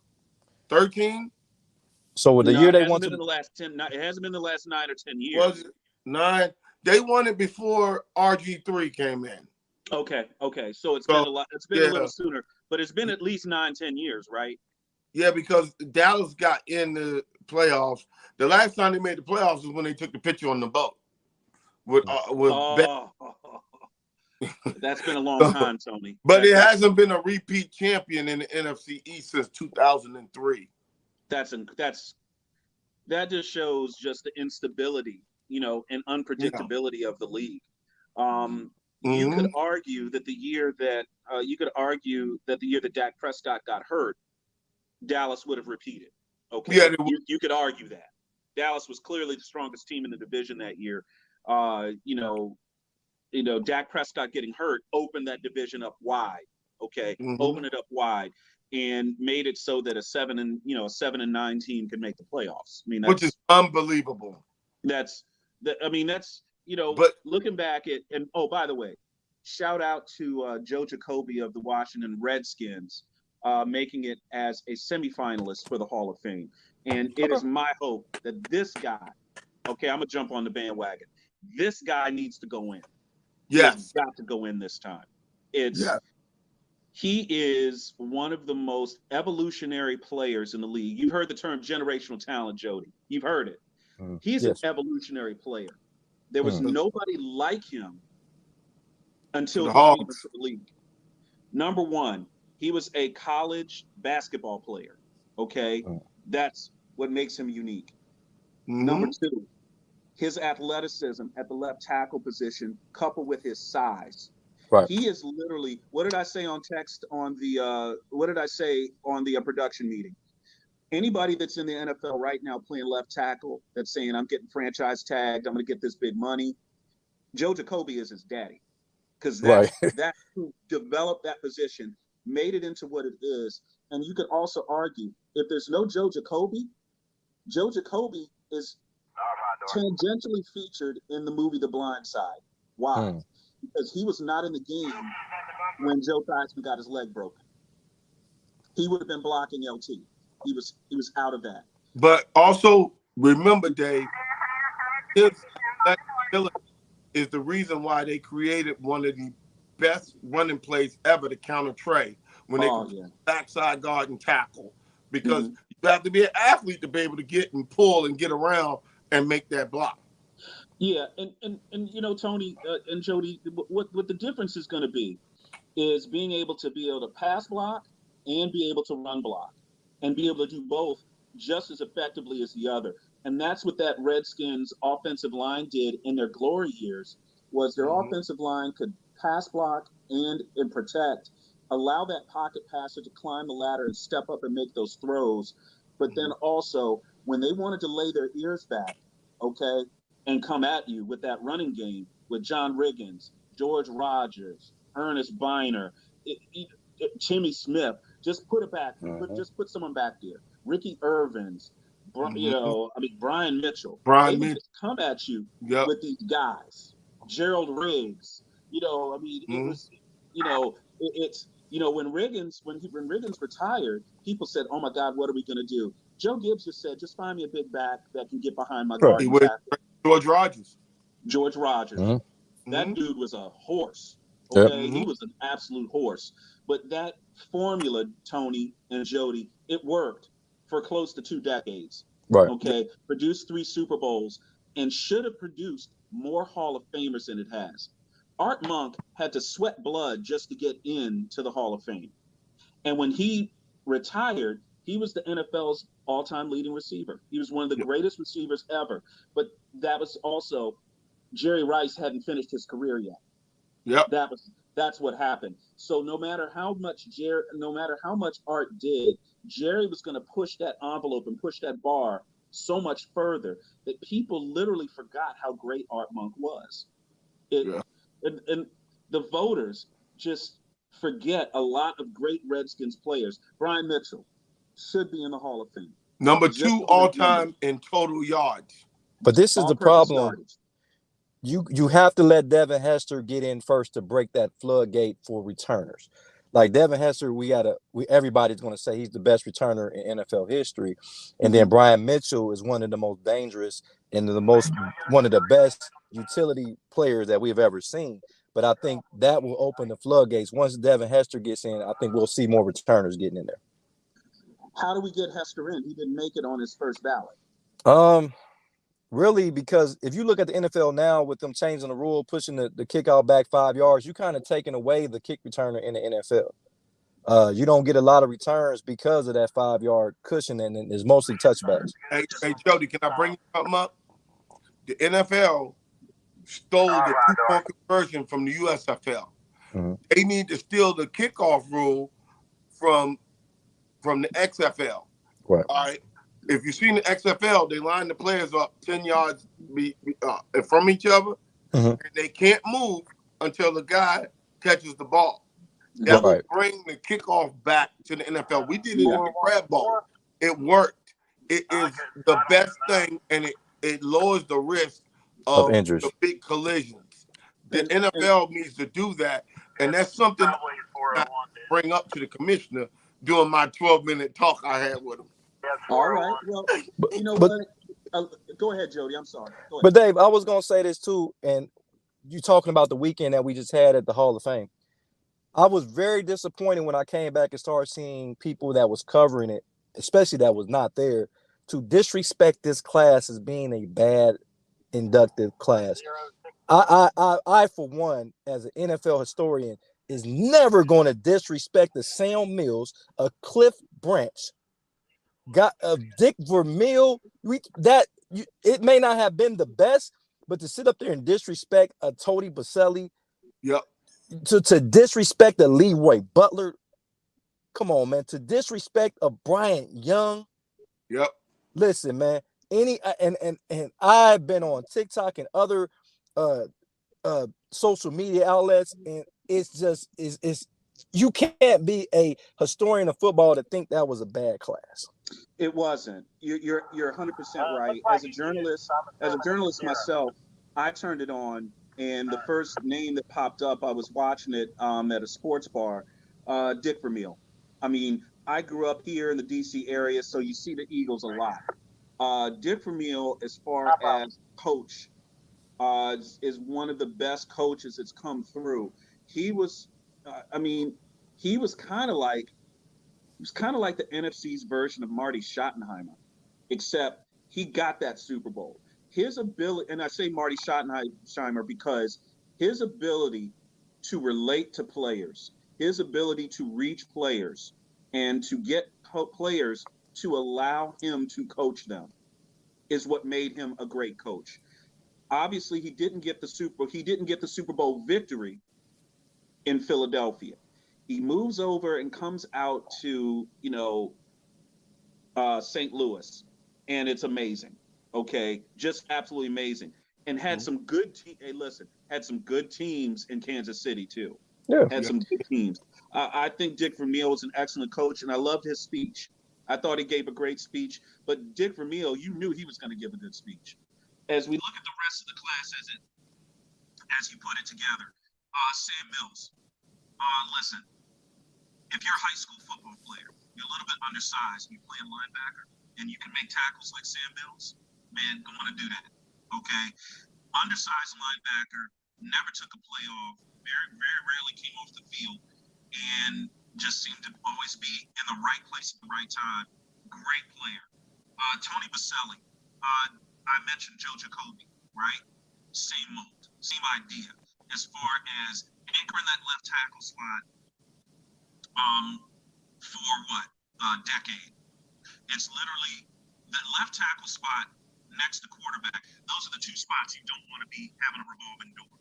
13? So the year they won it hasn't been the last 9 or 10 years. Was it 9? They won it before RG3 came in. Okay. So it's been a lot. It's been a little sooner, but it's been at least 9-10 years, right? Yeah, because Dallas got in the playoffs. The last time they made the playoffs was when they took the picture on the boat with That's been a long time, Tony. But it hasn't been a repeat champion in the NFC East since 2003. That just shows just the instability, and unpredictability of the league. You could argue that the year that Dak Prescott got hurt, Dallas would have repeated. Okay, yeah, you could argue that Dallas was clearly the strongest team in the division that year. Dak Prescott getting hurt opened that division up wide. Okay, opened it up wide and made it so that a 7-9 team could make the playoffs. I mean, which is unbelievable. But looking back at, and by the way, shout out to Joe Jacoby of the Washington Redskins, making it as a semifinalist for the Hall of Fame. And it is my hope that this guy, okay, I'm gonna jump on the bandwagon. This guy needs to go in. Yes. He's got to go in this time. He is one of the most evolutionary players in the league. You've heard the term generational talent, Jody. You've heard it. He's an evolutionary player. There was nobody like him until he came into the league. Number one, he was a college basketball player. Okay, that's what makes him unique. Number two, his athleticism at the left tackle position, coupled with his size. Right. He is literally, what did I say on text on the production meeting? Anybody that's in the NFL right now playing left tackle that's saying, I'm getting franchise tagged, I'm going to get this big money, Joe Jacoby is his daddy. Because that who developed that position, made it into what it is. And you could also argue, if there's no Joe Jacoby is tangentially featured in the movie The Blind Side. Why? Because he was not in the game when Joe Theismann got his leg broken. He would have been blocking LT. He was out of that. But also remember, Dave, his flexibility is the reason why they created one of the best running plays ever to counter Trey. when they backside guard and tackle, because you have to be an athlete to be able to get and pull and get around and make that block. Yeah, and you know, Tony and Jody, what the difference is going to be is being able to pass block and be able to run block and be able to do both just as effectively as the other. And that's what that Redskins offensive line did in their glory years, was their offensive line could pass block and protect, allow that pocket passer to climb the ladder and step up and make those throws. But then also, when they wanted to lay their ears back, okay, and come at you with that running game with John Riggins, George Rogers, Ernest Biner, Timmy Smith, just put it back. Just put someone back there. Ricky Irvins, Brian Mitchell. They would just come at you with these guys. Gerald Riggs. You know, I mean, it was, you know, it's, you know, when Riggins retired, people said, "Oh my God, what are we going to do?" Joe Gibbs just said, "Just find me a big back that can get behind my guard." George Rogers. That dude was a horse. Okay, he was an absolute horse. But that formula, Tony and Jody, it worked for close to 2 decades. Right. Okay, produced 3 Super Bowls and should have produced more Hall of Famers than it has. Art Monk had to sweat blood just to get into the Hall of Fame. And when he retired, he was the NFL's all-time leading receiver. He was one of the greatest receivers ever. But that was also, Jerry Rice hadn't finished his career yet. That's what happened. So no matter how much Art did, Jerry was going to push that envelope and push that bar so much further that people literally forgot how great Art Monk was. And the voters just forget a lot of great Redskins players. Brian Mitchell should be in the Hall of Fame. Number 2 all-time in total yards. But this is the problem. You have to let Devin Hester get in first to break that floodgate for returners. Like Devin Hester, everybody's going to say he's the best returner in NFL history, and then Brian Mitchell is one of the most dangerous and one of the best utility players that we've ever seen. But I think that will open the floodgates. Once Devin Hester gets in, I think we'll see more returners getting in there. How do we get Hester in? He didn't make it on his first ballot. Really, because if you look at the NFL now with them changing the rule, pushing the kickout back 5 yards, you kind of taking away the kick returner in the NFL. You don't get a lot of returns because of that 5-yard cushion, and it's mostly touchbacks. Hey, Jody, can I bring something up? The NFL stole the 2-point conversion from the USFL. They need to steal the kickoff rule from the XFL. Right. All right. If you've seen the XFL, they line the players up 10 yards from each other, and they can't move until the guy catches the ball. That will bring the kickoff back to the NFL. We did it in the Crab Bowl. It worked. It is the best thing, and it lowers the risk of injuries, the big collisions. The NFL needs to do that, and that's something I bring up to the commissioner during my 12-minute talk I had with him. All right. Well, you know what? Go ahead, Jody. I'm sorry. Go ahead. But Dave, I was going to say this too, and you talking about the weekend that we just had at the Hall of Fame. I was very disappointed when I came back and started seeing people that was covering it, especially that was not there, to disrespect this class as being a bad inductive class. I for one, as an NFL historian, is never going to disrespect the Sam Mills, a Cliff Branch, got a Dick Vermeil. It may not have been the best, but to sit up there and disrespect a Tony Baselli, to disrespect a Leroy Butler, come on, man, to disrespect a Bryant Young, listen, man. And I've been on TikTok and other social media outlets, and it's just is you can't be a historian of football to think that was a bad class. It wasn't. You're 100% right. As a journalist myself, I turned it on, and the first name that popped up, I was watching it at a sports bar, Dick Vermeil. I mean, I grew up here in the DC area, so you see the Eagles a lot. Dick Vermeil, as far as coach, is one of the best coaches that's come through. He was, he was kind of like the NFC's version of Marty Schottenheimer, except he got that Super Bowl. His ability, and I say Marty Schottenheimer because his ability to relate to players, his ability to reach players, and to get players to allow him to coach them is what made him a great coach. Obviously, he didn't get the Super Bowl victory in Philadelphia. He moves over and comes out to, St. Louis, and it's amazing. Okay, just absolutely amazing. And had some good had some good teams in Kansas City too. Yeah. Had some good teams. I think Dick Vermeil was an excellent coach, and I loved his speech. I thought he gave a great speech, but Dick Vermeil, you knew he was going to give a good speech. As we look at the rest of the class as you put it together, Sam Mills, listen, if you're a high school football player, you're a little bit undersized, you play a linebacker, and you can make tackles like Sam Mills, man, go on and do that, okay? Undersized linebacker, never took a play off, very, very rarely came off the field, and just seemed to always be in the right place at the right time. Great player. Tony Baselli, I mentioned Joe Jacoby, right? Same mold, same idea. As far as anchoring that left tackle spot for what? Decade. It's literally the left tackle spot next to quarterback. Those are the two spots you don't want to be having a revolving door.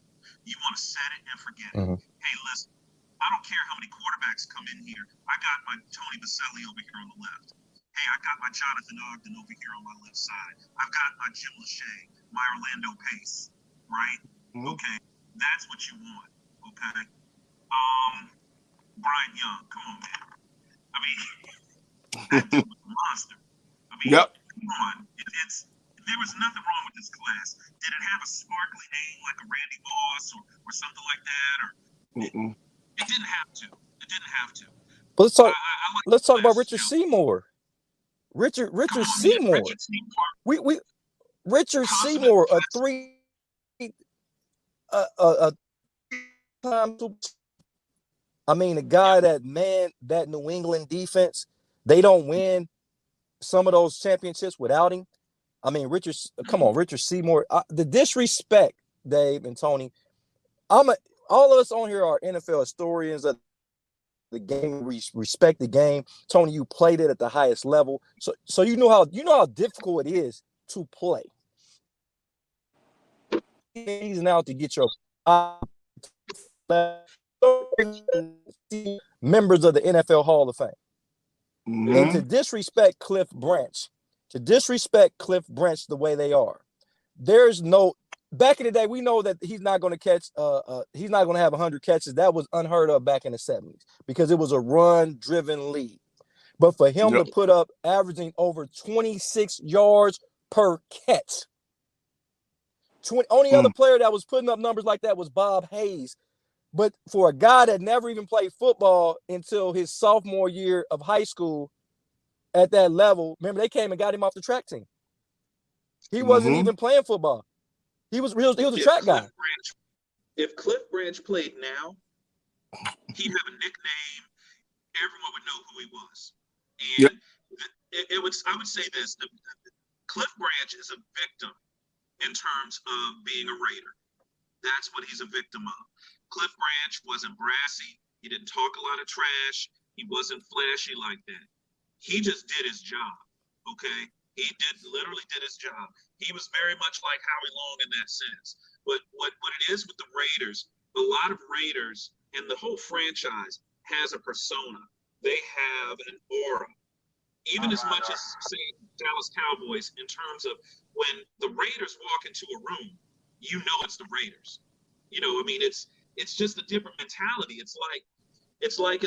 You want to set it and forget it. Hey, listen, I don't care how many quarterbacks come in here. I got my Tony Baselli over here on the left. Hey, I got my Jonathan Ogden over here on my left side. I've got my Jim Lachey, my Orlando Pace, right? Okay, that's what you want, okay? Brian Young, come on, man. I mean, that dude was a monster. I mean, come on. There was nothing wrong with this class. Did it have a sparkly name like a Randy Moss or something like that? Or it didn't have to. It didn't have to. But let's talk about Richard Seymour. Richard Seymour. Richard Seymour, I mean, a guy that New England defense, they don't win some of those championships without him. I mean, Richard Seymour. The disrespect, Dave and Tony. All of us on here are NFL historians of the game. We respect the game. Tony, you played it at the highest level, so you know how difficult it is to play. Season out to get your members of the NFL Hall of Fame, and to disrespect Cliff Branch the way they are. There's no back in the day. We know that he's not going to catch. He's not going to have 100 catches. That was unheard of back in the 70s because it was a run-driven league. But for him to put up averaging over 26 yards per catch. Only other player that was putting up numbers like that was Bob Hayes. But for a guy that never even played football until his sophomore year of high school at that level, remember they came and got him off the track team. He wasn't even playing football. He was a track guy. If Cliff Branch played now, he'd have a nickname. Everyone would know who he was. And I would say this, Cliff Branch is a victim in terms of being a Raider. That's what he's a victim of. Cliff Branch wasn't brassy. He didn't talk a lot of trash. He wasn't flashy like that. He just did his job, okay? He literally did his job. He was very much like Howie Long in that sense. But what it is with the Raiders, a lot of Raiders and the whole franchise has a persona. They have an aura. Even as much as, say, Dallas Cowboys, in terms of when the Raiders walk into a room, you know it's the Raiders. You know, I mean, it's just a different mentality. It's like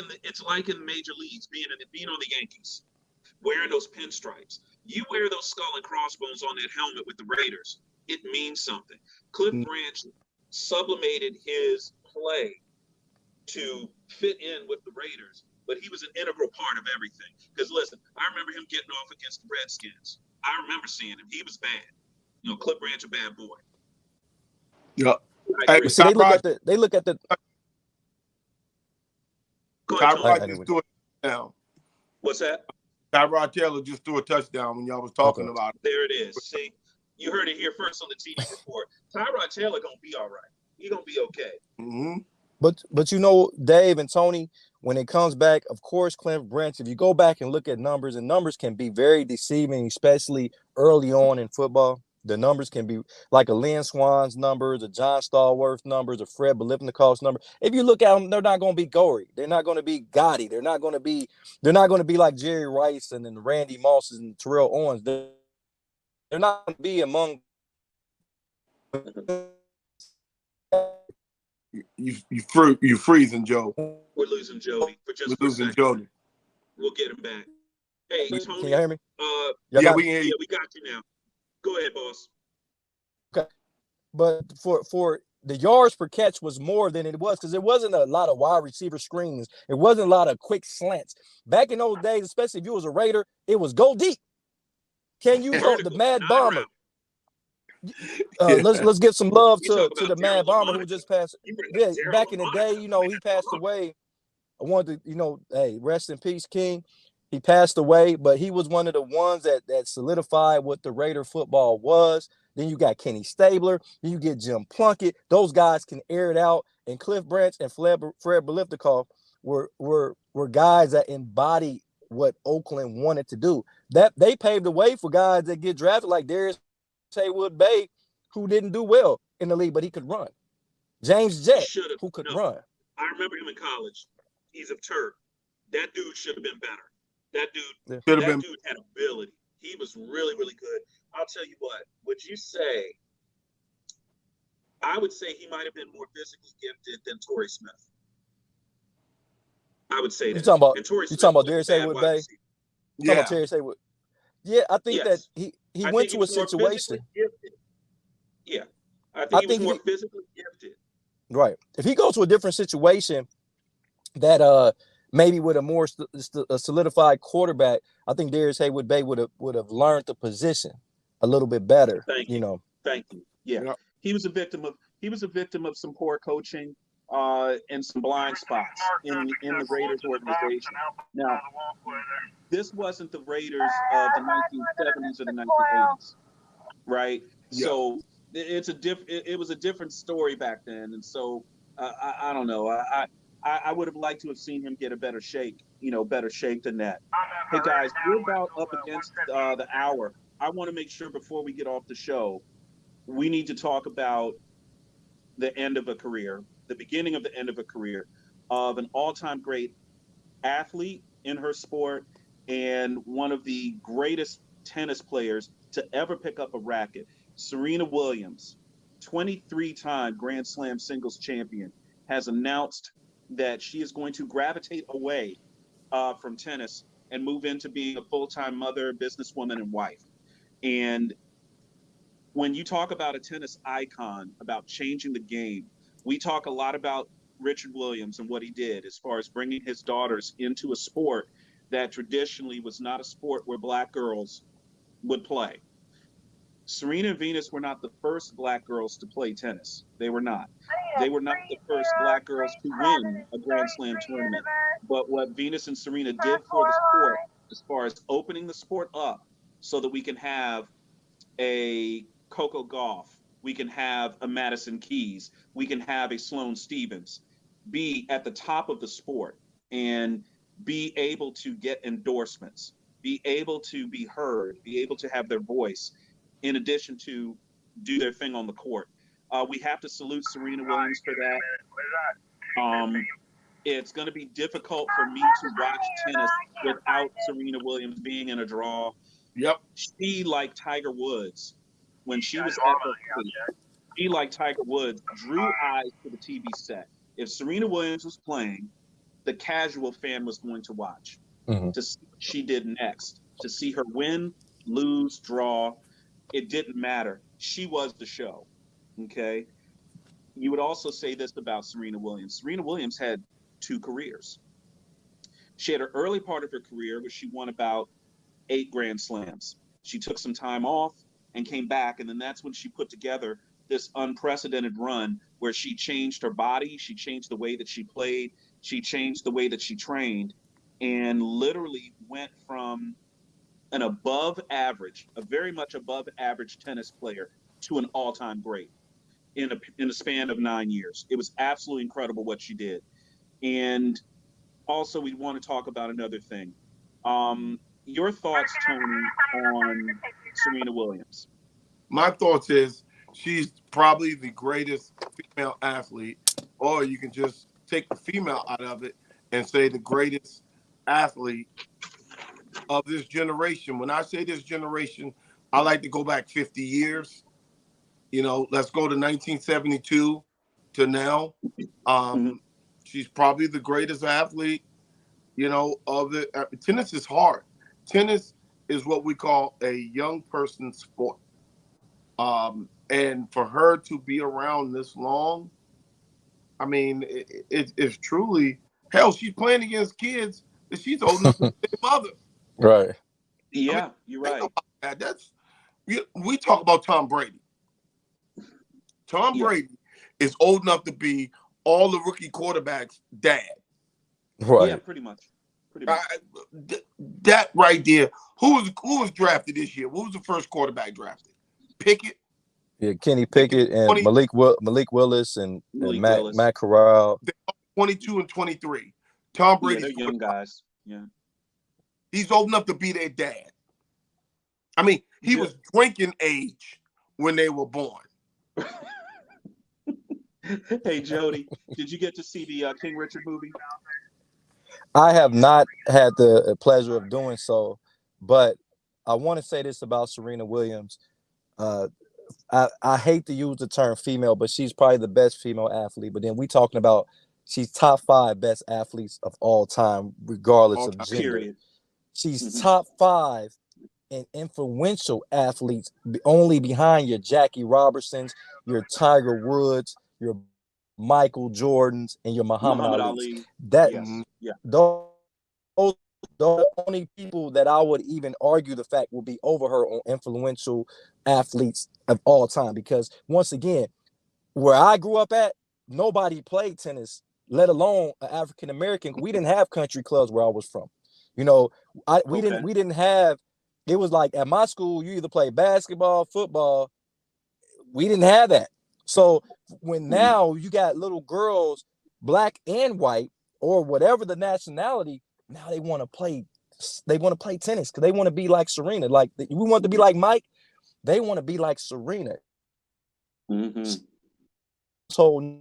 in major leagues, being on the Yankees, wearing those pinstripes. You wear those skull and crossbones on that helmet with the Raiders, it means something. Cliff Branch sublimated his play to fit in with the Raiders, but he was an integral part of everything. Because listen, I remember him getting off against the Redskins. I remember seeing him. He was bad. You know, Cliff Branch, a bad boy. Yeah. See, they look at the. Go Go ahead, Tony. Tyrod just threw a touchdown. What's that? Tyrod Taylor just threw a touchdown when y'all was talking about it. There it is. See, you heard it here first on the TV report. Tyrod Taylor gonna be all right. He gonna be okay. Mm-hmm. But you know, Dave and Tony, when it comes back, of course, Cliff Branch, if you go back and look at numbers, and numbers can be very deceiving, especially early on in football. The numbers can be like a Lynn Swan's numbers, a John Stallworth numbers, a Fred Biletnikoff's number. If you look at them, they're not going to be gory. They're not going to be gaudy. They're not going to be like Jerry Rice and then Randy Mosses and Terrell Owens. They're not going to be among. You freezing, Joe. We're losing Jody for just We're losing second. Jody. We'll get him back. Hey, Tony. Can you hear me? Yeah, we can hear you. Yeah, we got you now. Go ahead, boss. Okay, but for the yards per catch was more than it was because it wasn't a lot of wide receiver screens. It wasn't a lot of quick slants. Back in those days, especially if you was a Raider, it was go deep. Can you go the Mad Bomber? Let's give some love to the Mad Bomber who just passed. Yeah, back in the day, you know, he passed away. I wanted to, you know, hey, rest in peace, King. He passed away, but he was one of the ones that solidified what the Raider football was. Then you got Kenny Stabler. Then you get Jim Plunkett. Those guys can air it out. And Cliff Branch and Fred Biletnikoff were guys that embodied what Oakland wanted to do. That they paved the way for guys that get drafted like Darius Haywood-Bay, who didn't do well in the league, but he could run. James Jett, who could run. I remember him in college. He's of Turk. That dude should have been better. That dude had ability. He was really, really good. I'll tell you what. Would you say? I would say he might have been more physically gifted than Torrey Smith. I would say that. You talking about Darius Haywood-Bay? Yeah. Talking about Darius Haywood. Yeah, I think that he went to a situation. Yeah, I think he was more physically gifted. Right. If he goes to a different situation, that maybe with a more solidified quarterback, I think Darius Haywood-Bay would have learned the position a little bit better. Thank you. Yeah. He was a victim of some poor coaching and some blind spots in the Raiders organization. Now, this wasn't the Raiders of the 1970s or the 1980s, right? Yeah. So it was a different story back then, and so I don't know. I would have liked to have seen him get a better shake than that. Hey guys, we're about up against the hour. I want to make sure before we get off the show, we need to talk about the end of a career, the beginning of the end of a career of an all-time great athlete in her sport and one of the greatest tennis players to ever pick up a racket. Serena Williams, 23-time Grand Slam singles champion, has announced that she is going to gravitate away from tennis and move into being a full-time mother, businesswoman, and wife. And when you talk about a tennis icon, about changing the game, we talk a lot about Richard Williams and what he did as far as bringing his daughters into a sport that traditionally was not a sport where Black girls would play. Serena and Venus were not the first Black girls to play tennis. They were not. They were not the first Black girls to win a Grand Slam tournament. But what Venus and Serena did for the sport, as far as opening the sport up so that we can have a Coco Gauff, we can have a Madison Keys, we can have a Sloane Stephens, be at the top of the sport and be able to get endorsements, be able to be heard, be able to have their voice, in addition to do their thing on the court. We have to salute Serena Williams for that. It's going to be difficult for me to watch tennis without Serena Williams being in a draw. Yep. She, like Tiger Woods, when she was at her peak, she, like Tiger Woods, drew eyes to the TV set. If Serena Williams was playing, the casual fan was going to watch to see what she did next, to see her win, lose, draw. It didn't matter. She was the show, okay? You would also say this about Serena Williams. Serena Williams had 2 careers. She had her early part of her career where she won about 8 Grand Slams. She took some time off and came back, and then that's when she put together this unprecedented run where she changed her body, she changed the way that she played, She changed the way that she trained and literally went from an above average, a very much above average tennis player to an all-time great in a span of 9 years. It was absolutely incredible what she did. And also, we want to talk about another thing. Your thoughts, Tony, on Serena Williams? My thoughts is she's probably the greatest female athlete, or you can just take the female out of it and say the greatest athlete of this generation. When I say this generation, I like to go back 50 years. You know, let's go to 1972 to now. She's probably the greatest athlete, you know, of the tennis is hard. Tennis is what we call a young person's sport. And for her to be around this long, I mean, it's truly, hell, she's playing against kids that she's old enough to be their mother. Right. Yeah, I mean, you're right. That's we talk about Tom Brady. Tom Brady is old enough to be all the rookie quarterbacks' dad. Right. Yeah, pretty much. Pretty much. That right there. Who was drafted this year? Who was the first quarterback drafted? Pickett. Yeah, Kenny Pickett and Malik Willis and Matt Corral. 22 and 23. Tom Brady. They're young guys. Yeah. He's old enough to be their dad. I mean, he was drinking age when they were born. Hey, Jody, did you get to see the King Richard movie? I have not had the pleasure of doing so, but I want to say this about Serena Williams. I hate to use the term female, but she's probably the best female athlete. But then we talking about she's top 5 best athletes of all time, regardless of gender. Period. She's top 5 in influential athletes, only behind your Jackie Robertsons, your Tiger Woods, your Michael Jordans, and your Muhammad Ali. Those the only people that I would even argue the fact will be over her on influential athletes of all time. Because once again, where I grew up at, nobody played tennis, let alone an African American. We didn't have country clubs where I was from. You know, we didn't have. It was like at my school, you either play basketball, football. We didn't have that. So when now you got little girls, black and white, or whatever the nationality, now they want to play tennis because they want to be like Serena. Like we want to be like Mike, they want to be like Serena. So,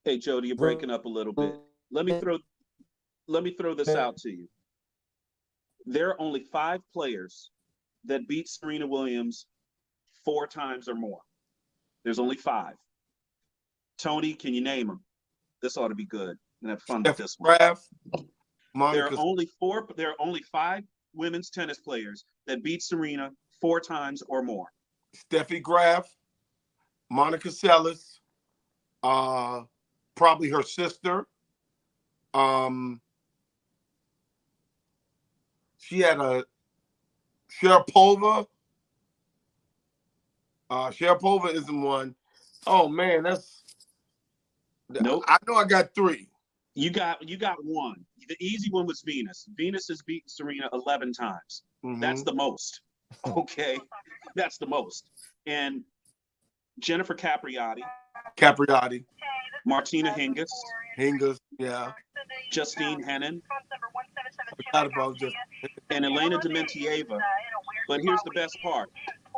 hey Jody, you're breaking up a little bit. Let me throw this out to you. There are only 5 players that beat Serena Williams 4 times or more. There's only 5. Tony, can you name them? This ought to be good. And have fun with this one. There are only 5 women's tennis players that beat Serena 4 times or more. Steffi Graf, Monica Seles, probably her sister. She had a Sharapova. Sharapova isn't one. Oh man, that's nope. I know I got 3. You got 1. The easy one was Venus. Venus has beaten Serena 11 times. That's the most. Okay, that's the most. And Jennifer Capriati, Martina Hingis, yeah, Justine Henin, and Elena Dementieva. But here's the best part: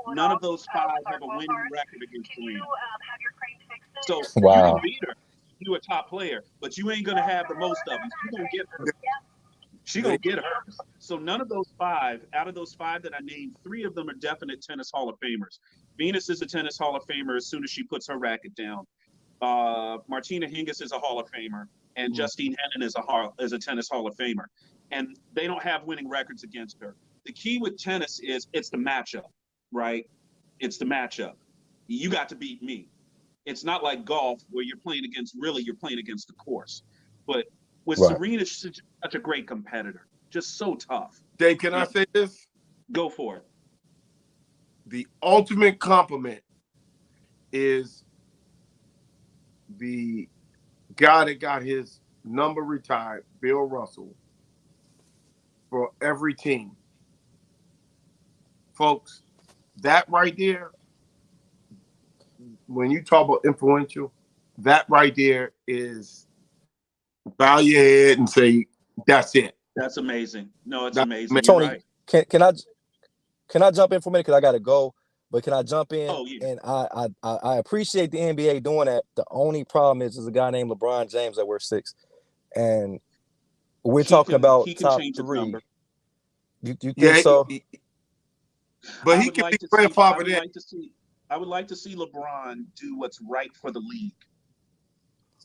none of those 5 have a winning record against Serena. So you can beat her. You're a top player, but you ain't gonna have the most of them. She's gonna get her. She's gonna get her. So none of those 5, out of those 5 that I named, 3 of them are definite tennis Hall of Famers. Venus is a tennis Hall of Famer as soon as she puts her racket down. Martina Hingis is a Hall of Famer, and Justine Henin is a tennis Hall of Famer. And they don't have winning records against her. The key with tennis is it's the matchup, right? It's the matchup. You got to beat me. It's not like golf where you're playing against the course. But with Serena, she's such a great competitor. Just so tough. Dave, can I say this? Go for it. The ultimate compliment is the guy that got his number retired, Bill Russell, for every team. Folks, that right there, when you talk about influential, that right there is bow your head and say, that's it. That's amazing. No, it's That's amazing. You're Tony, right. can I jump in for a minute because I gotta go? But can I jump in? Oh, yeah. And I appreciate the NBA doing that. The only problem is there's a guy named LeBron James that wears 6, and we're talking about he can top change his 3. number. You think Yeah, so? but I he would can like be to see. I grandfathered would in. like to see. I would like to see LeBron do what's right for the league.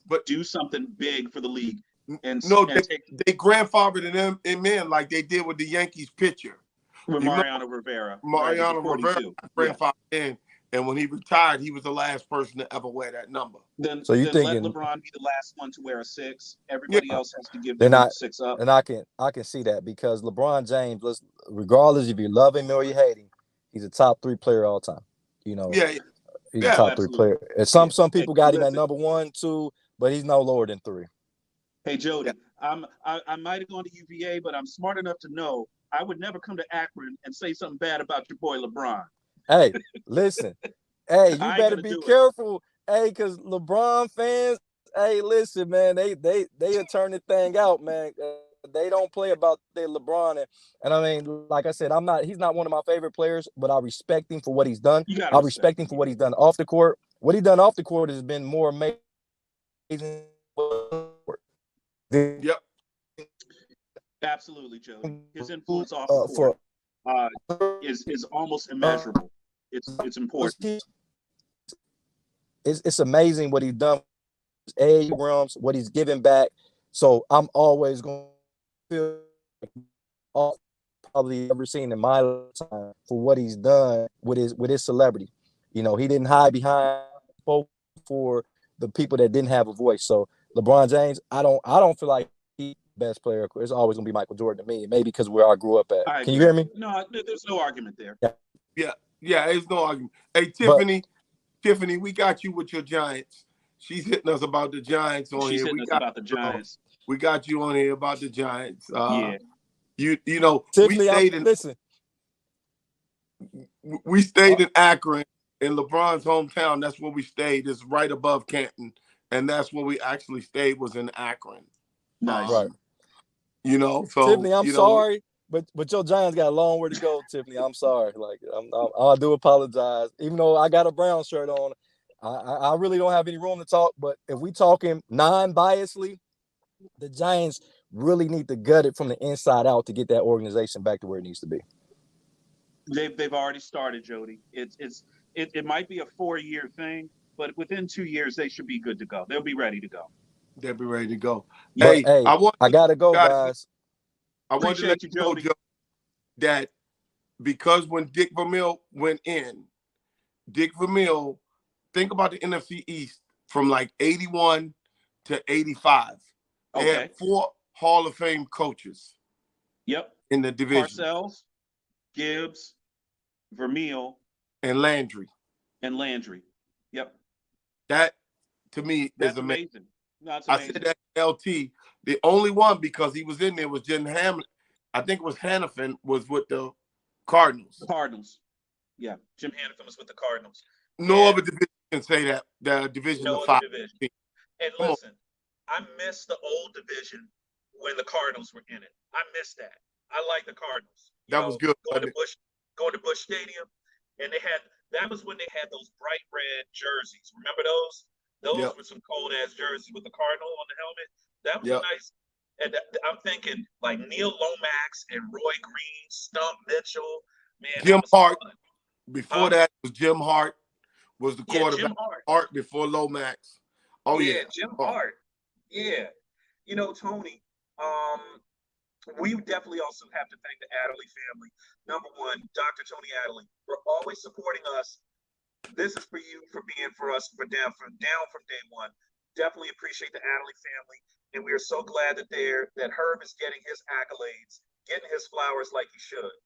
But do something big for the league, and no, take they grandfathered him in like they did with the Yankees pitcher. with You Mariano Rivera. Mariano Rivera Yeah. grandfathered in, and when he retired, he was the last person to ever wear that number. Then So you let thinking LeBron be the last one to wear a 6. Everybody Yeah. else has to give Then them I 6 up. and I can see that because LeBron James, regardless if you love him or you hate him, he's a top 3 player all time. You know, Yeah, he's Yeah. a top 3 Absolutely. player. And some people got him at Listen. number 1, 2, but he's no lower than 3. Hey Jody, I might have gone to UVA, but I'm smart enough to know I would never come to Akron and say something bad about your boy LeBron. Hey, listen. Hey, you I ain't better gonna be do it. careful. Hey, because LeBron fans, hey, listen, man, they'll turn the thing out, man. They don't play about their LeBron. And I mean, like I said, he's not one of my favorite players, but I respect him for what he's done. You gotta I respect him for what he's done off the court. What he done off the court has been more amazing. Yep. Absolutely, Jody. His influence off the court is almost immeasurable. It's important. It's amazing what he's done. Realms, what he's given back. So I'm always going to feel all probably ever seen in my lifetime for what he's done with his celebrity. You know, he didn't hide behind for the people that didn't have a voice. So LeBron James, I don't feel like he's the best player. It's always gonna be Michael Jordan to me, maybe because where I grew up at. Can you hear me? No, there's no argument there. Yeah, there's no argument. Hey, Tiffany, we got you with your Giants. She's hitting us about the Giants on She's here. hitting us about the Giants. We got you on here about the Giants. Yeah. You know, Tiffany, we stayed in Akron, in LeBron's hometown. That's where we stayed. It's right above Canton, and that's where we actually stayed, was in Akron. Nice. Right. You know, so Tiffany, I'm sorry, but your Giants got a long way to go, Tiffany. I'm sorry. Like I do apologize. Even though I got a Brown shirt on, I really don't have any room to talk. But if we talking non-biasly, the Giants really need to gut it from the inside out to get that organization back to where it needs to be. They've already started, Jody. It might be a 4-year thing, but within 2 years they should be good to go. They'll be ready to go. They'll be ready to go. But, hey, I gotta go, guys. I want to let you know, Joe, that because when Dick Vermeil went in, Dick Vermeil, think about the NFC East from like 81 to 85. They had 4 Hall of Fame coaches. Yep. In the division. Parcells, Gibbs, Vermeil, and Landry. Yep. That to me is amazing. No, it's amazing. I said that LT. The only one, because he was in there, was Jim Hamlin. I think it was Hannafin was with the Cardinals. Yeah, Jim Hannafin was with the Cardinals. No other division can say that. The division of 5. And listen, I miss the old division when the Cardinals were in it. I miss that. I like the Cardinals. That was good. Going to Busch Stadium, and that was when they had those bright red jerseys. Remember those? Those were some cold ass jerseys with the Cardinal on the helmet. That was nice. And I'm thinking like Neil Lomax and Roy Green, Stump Mitchell, man. Jim Hart. Before that was Jim Hart was the quarterback. Jim Hart before Lomax. Oh yeah, Jim Hart. Yeah, you know, Tony. We definitely also have to thank the Adderley family. Number one, Dr. Tony Adderley, for always supporting us. This is for you, for being for us, for down from day one. Definitely appreciate the Adderley family, and we are so glad that Herb is getting his accolades, getting his flowers like he should.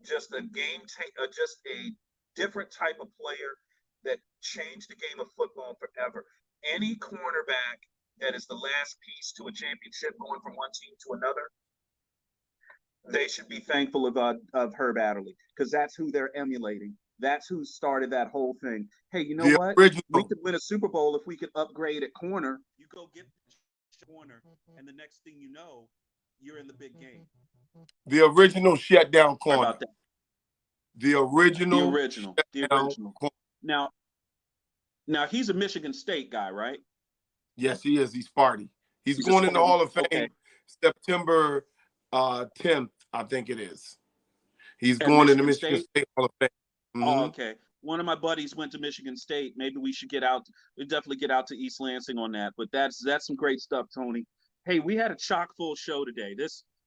Just a just a different type of player that changed the game of football forever. any cornerback that is the last piece to a championship going from one team to another, they should be thankful of Herb Adderley, because that's who they're emulating. That's who started that whole thing. Hey, you know The what? original. We could win a Super Bowl if we could upgrade at corner. You go get the corner, and the next thing you know, you're in the big game. The original shutdown Sorry corner. about that. The original. The original. Now he's a Michigan State guy, right? Yes, he is. He's Sparty. He's He's going in the Sparty. Hall of Fame Okay. September 10th, I think it is. He's At going in the Michigan Michigan State Hall of Fame. Oh, Mhm. okay. One of my buddies went to Michigan State. Maybe we should get out. We definitely get out to East Lansing on that. But that's some great stuff, Tony. Hey, we had a chock full show today.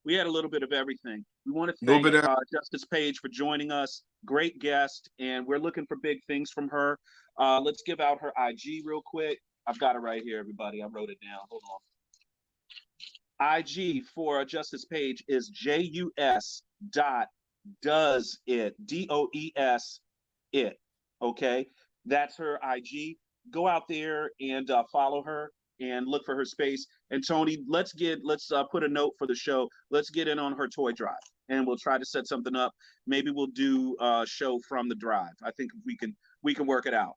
We had a little bit of everything. We want to Little thank bit of- Justice Page for joining us. Great guest, and we're looking for big things from her. Let's give out her IG real quick. I've got it right here, everybody. I wrote it down. Hold on. IG for Justice Page is JUS.DOES it. Okay, that's her IG. Go out there and follow her and look for her space. And Tony, let's put a note for the show. Let's get in on her toy drive, and we'll try to set something up. Maybe we'll do a show from the drive. I think we can work it out.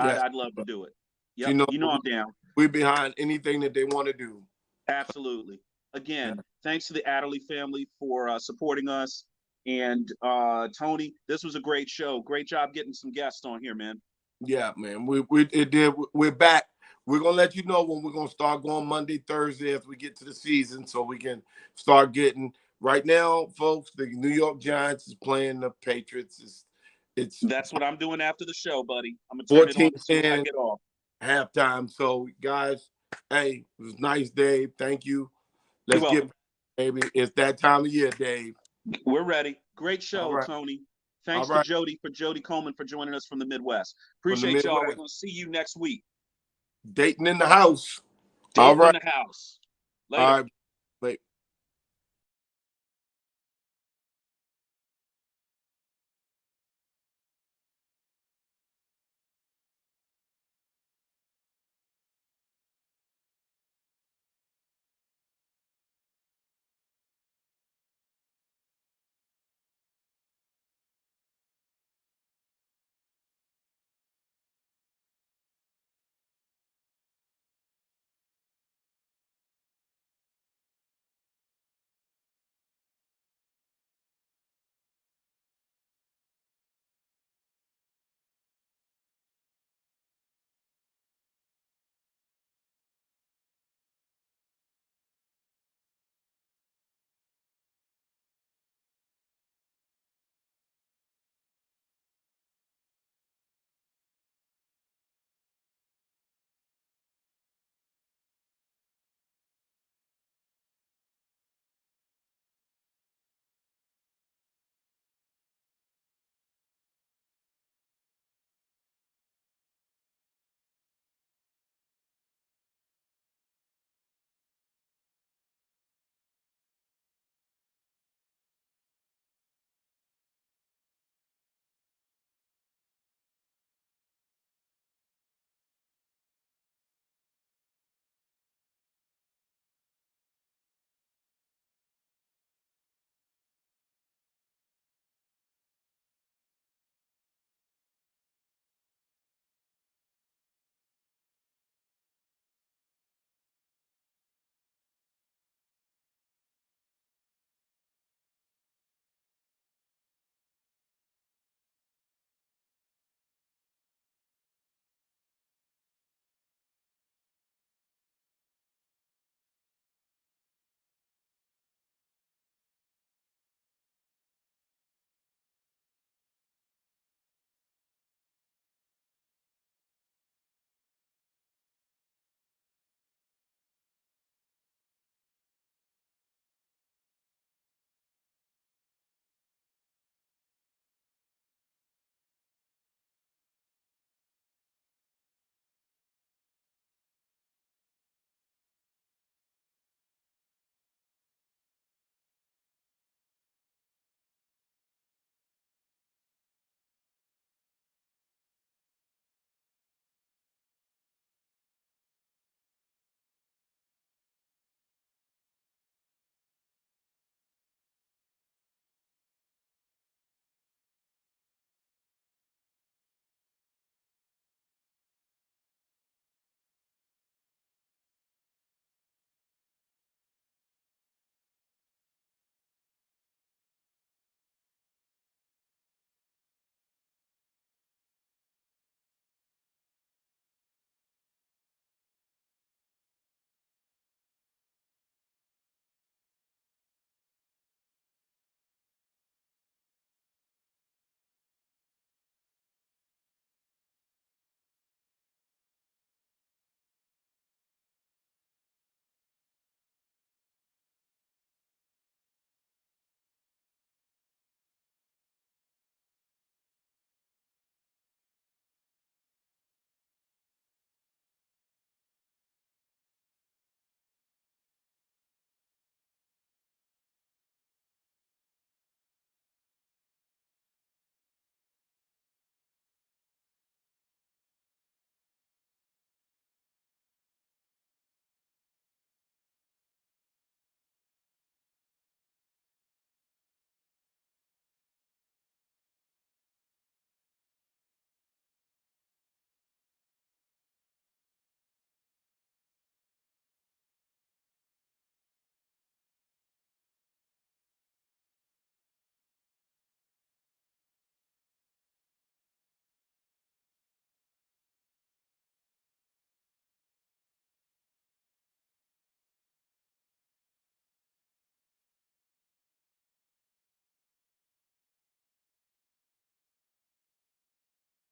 Yes. I'd love to do it. Yep. You know I'm down. We're behind anything that they want to do. Absolutely. Again, thanks to the Adderley family for supporting us. And Tony, this was a great show. Great job getting some guests on here, man. Yeah, man. We're back. We're gonna let you know when we're gonna start going Monday, Thursday as we get to the season, so we can start getting. Right now, folks, the New York Giants is playing the Patriots. That's what I'm doing after the show, buddy. I'm gonna turn it on as soon as I get off. Halftime. So, guys, hey, it was nice, Dave. Thank you. Let's get, baby. It's that time of year, Dave. We're ready. Great show, right. Tony. Thanks to Jody Coleman for joining us from the Midwest. Appreciate y'all. We're gonna see you next week. Dayton in the house. Dayton in the house. Later. All right.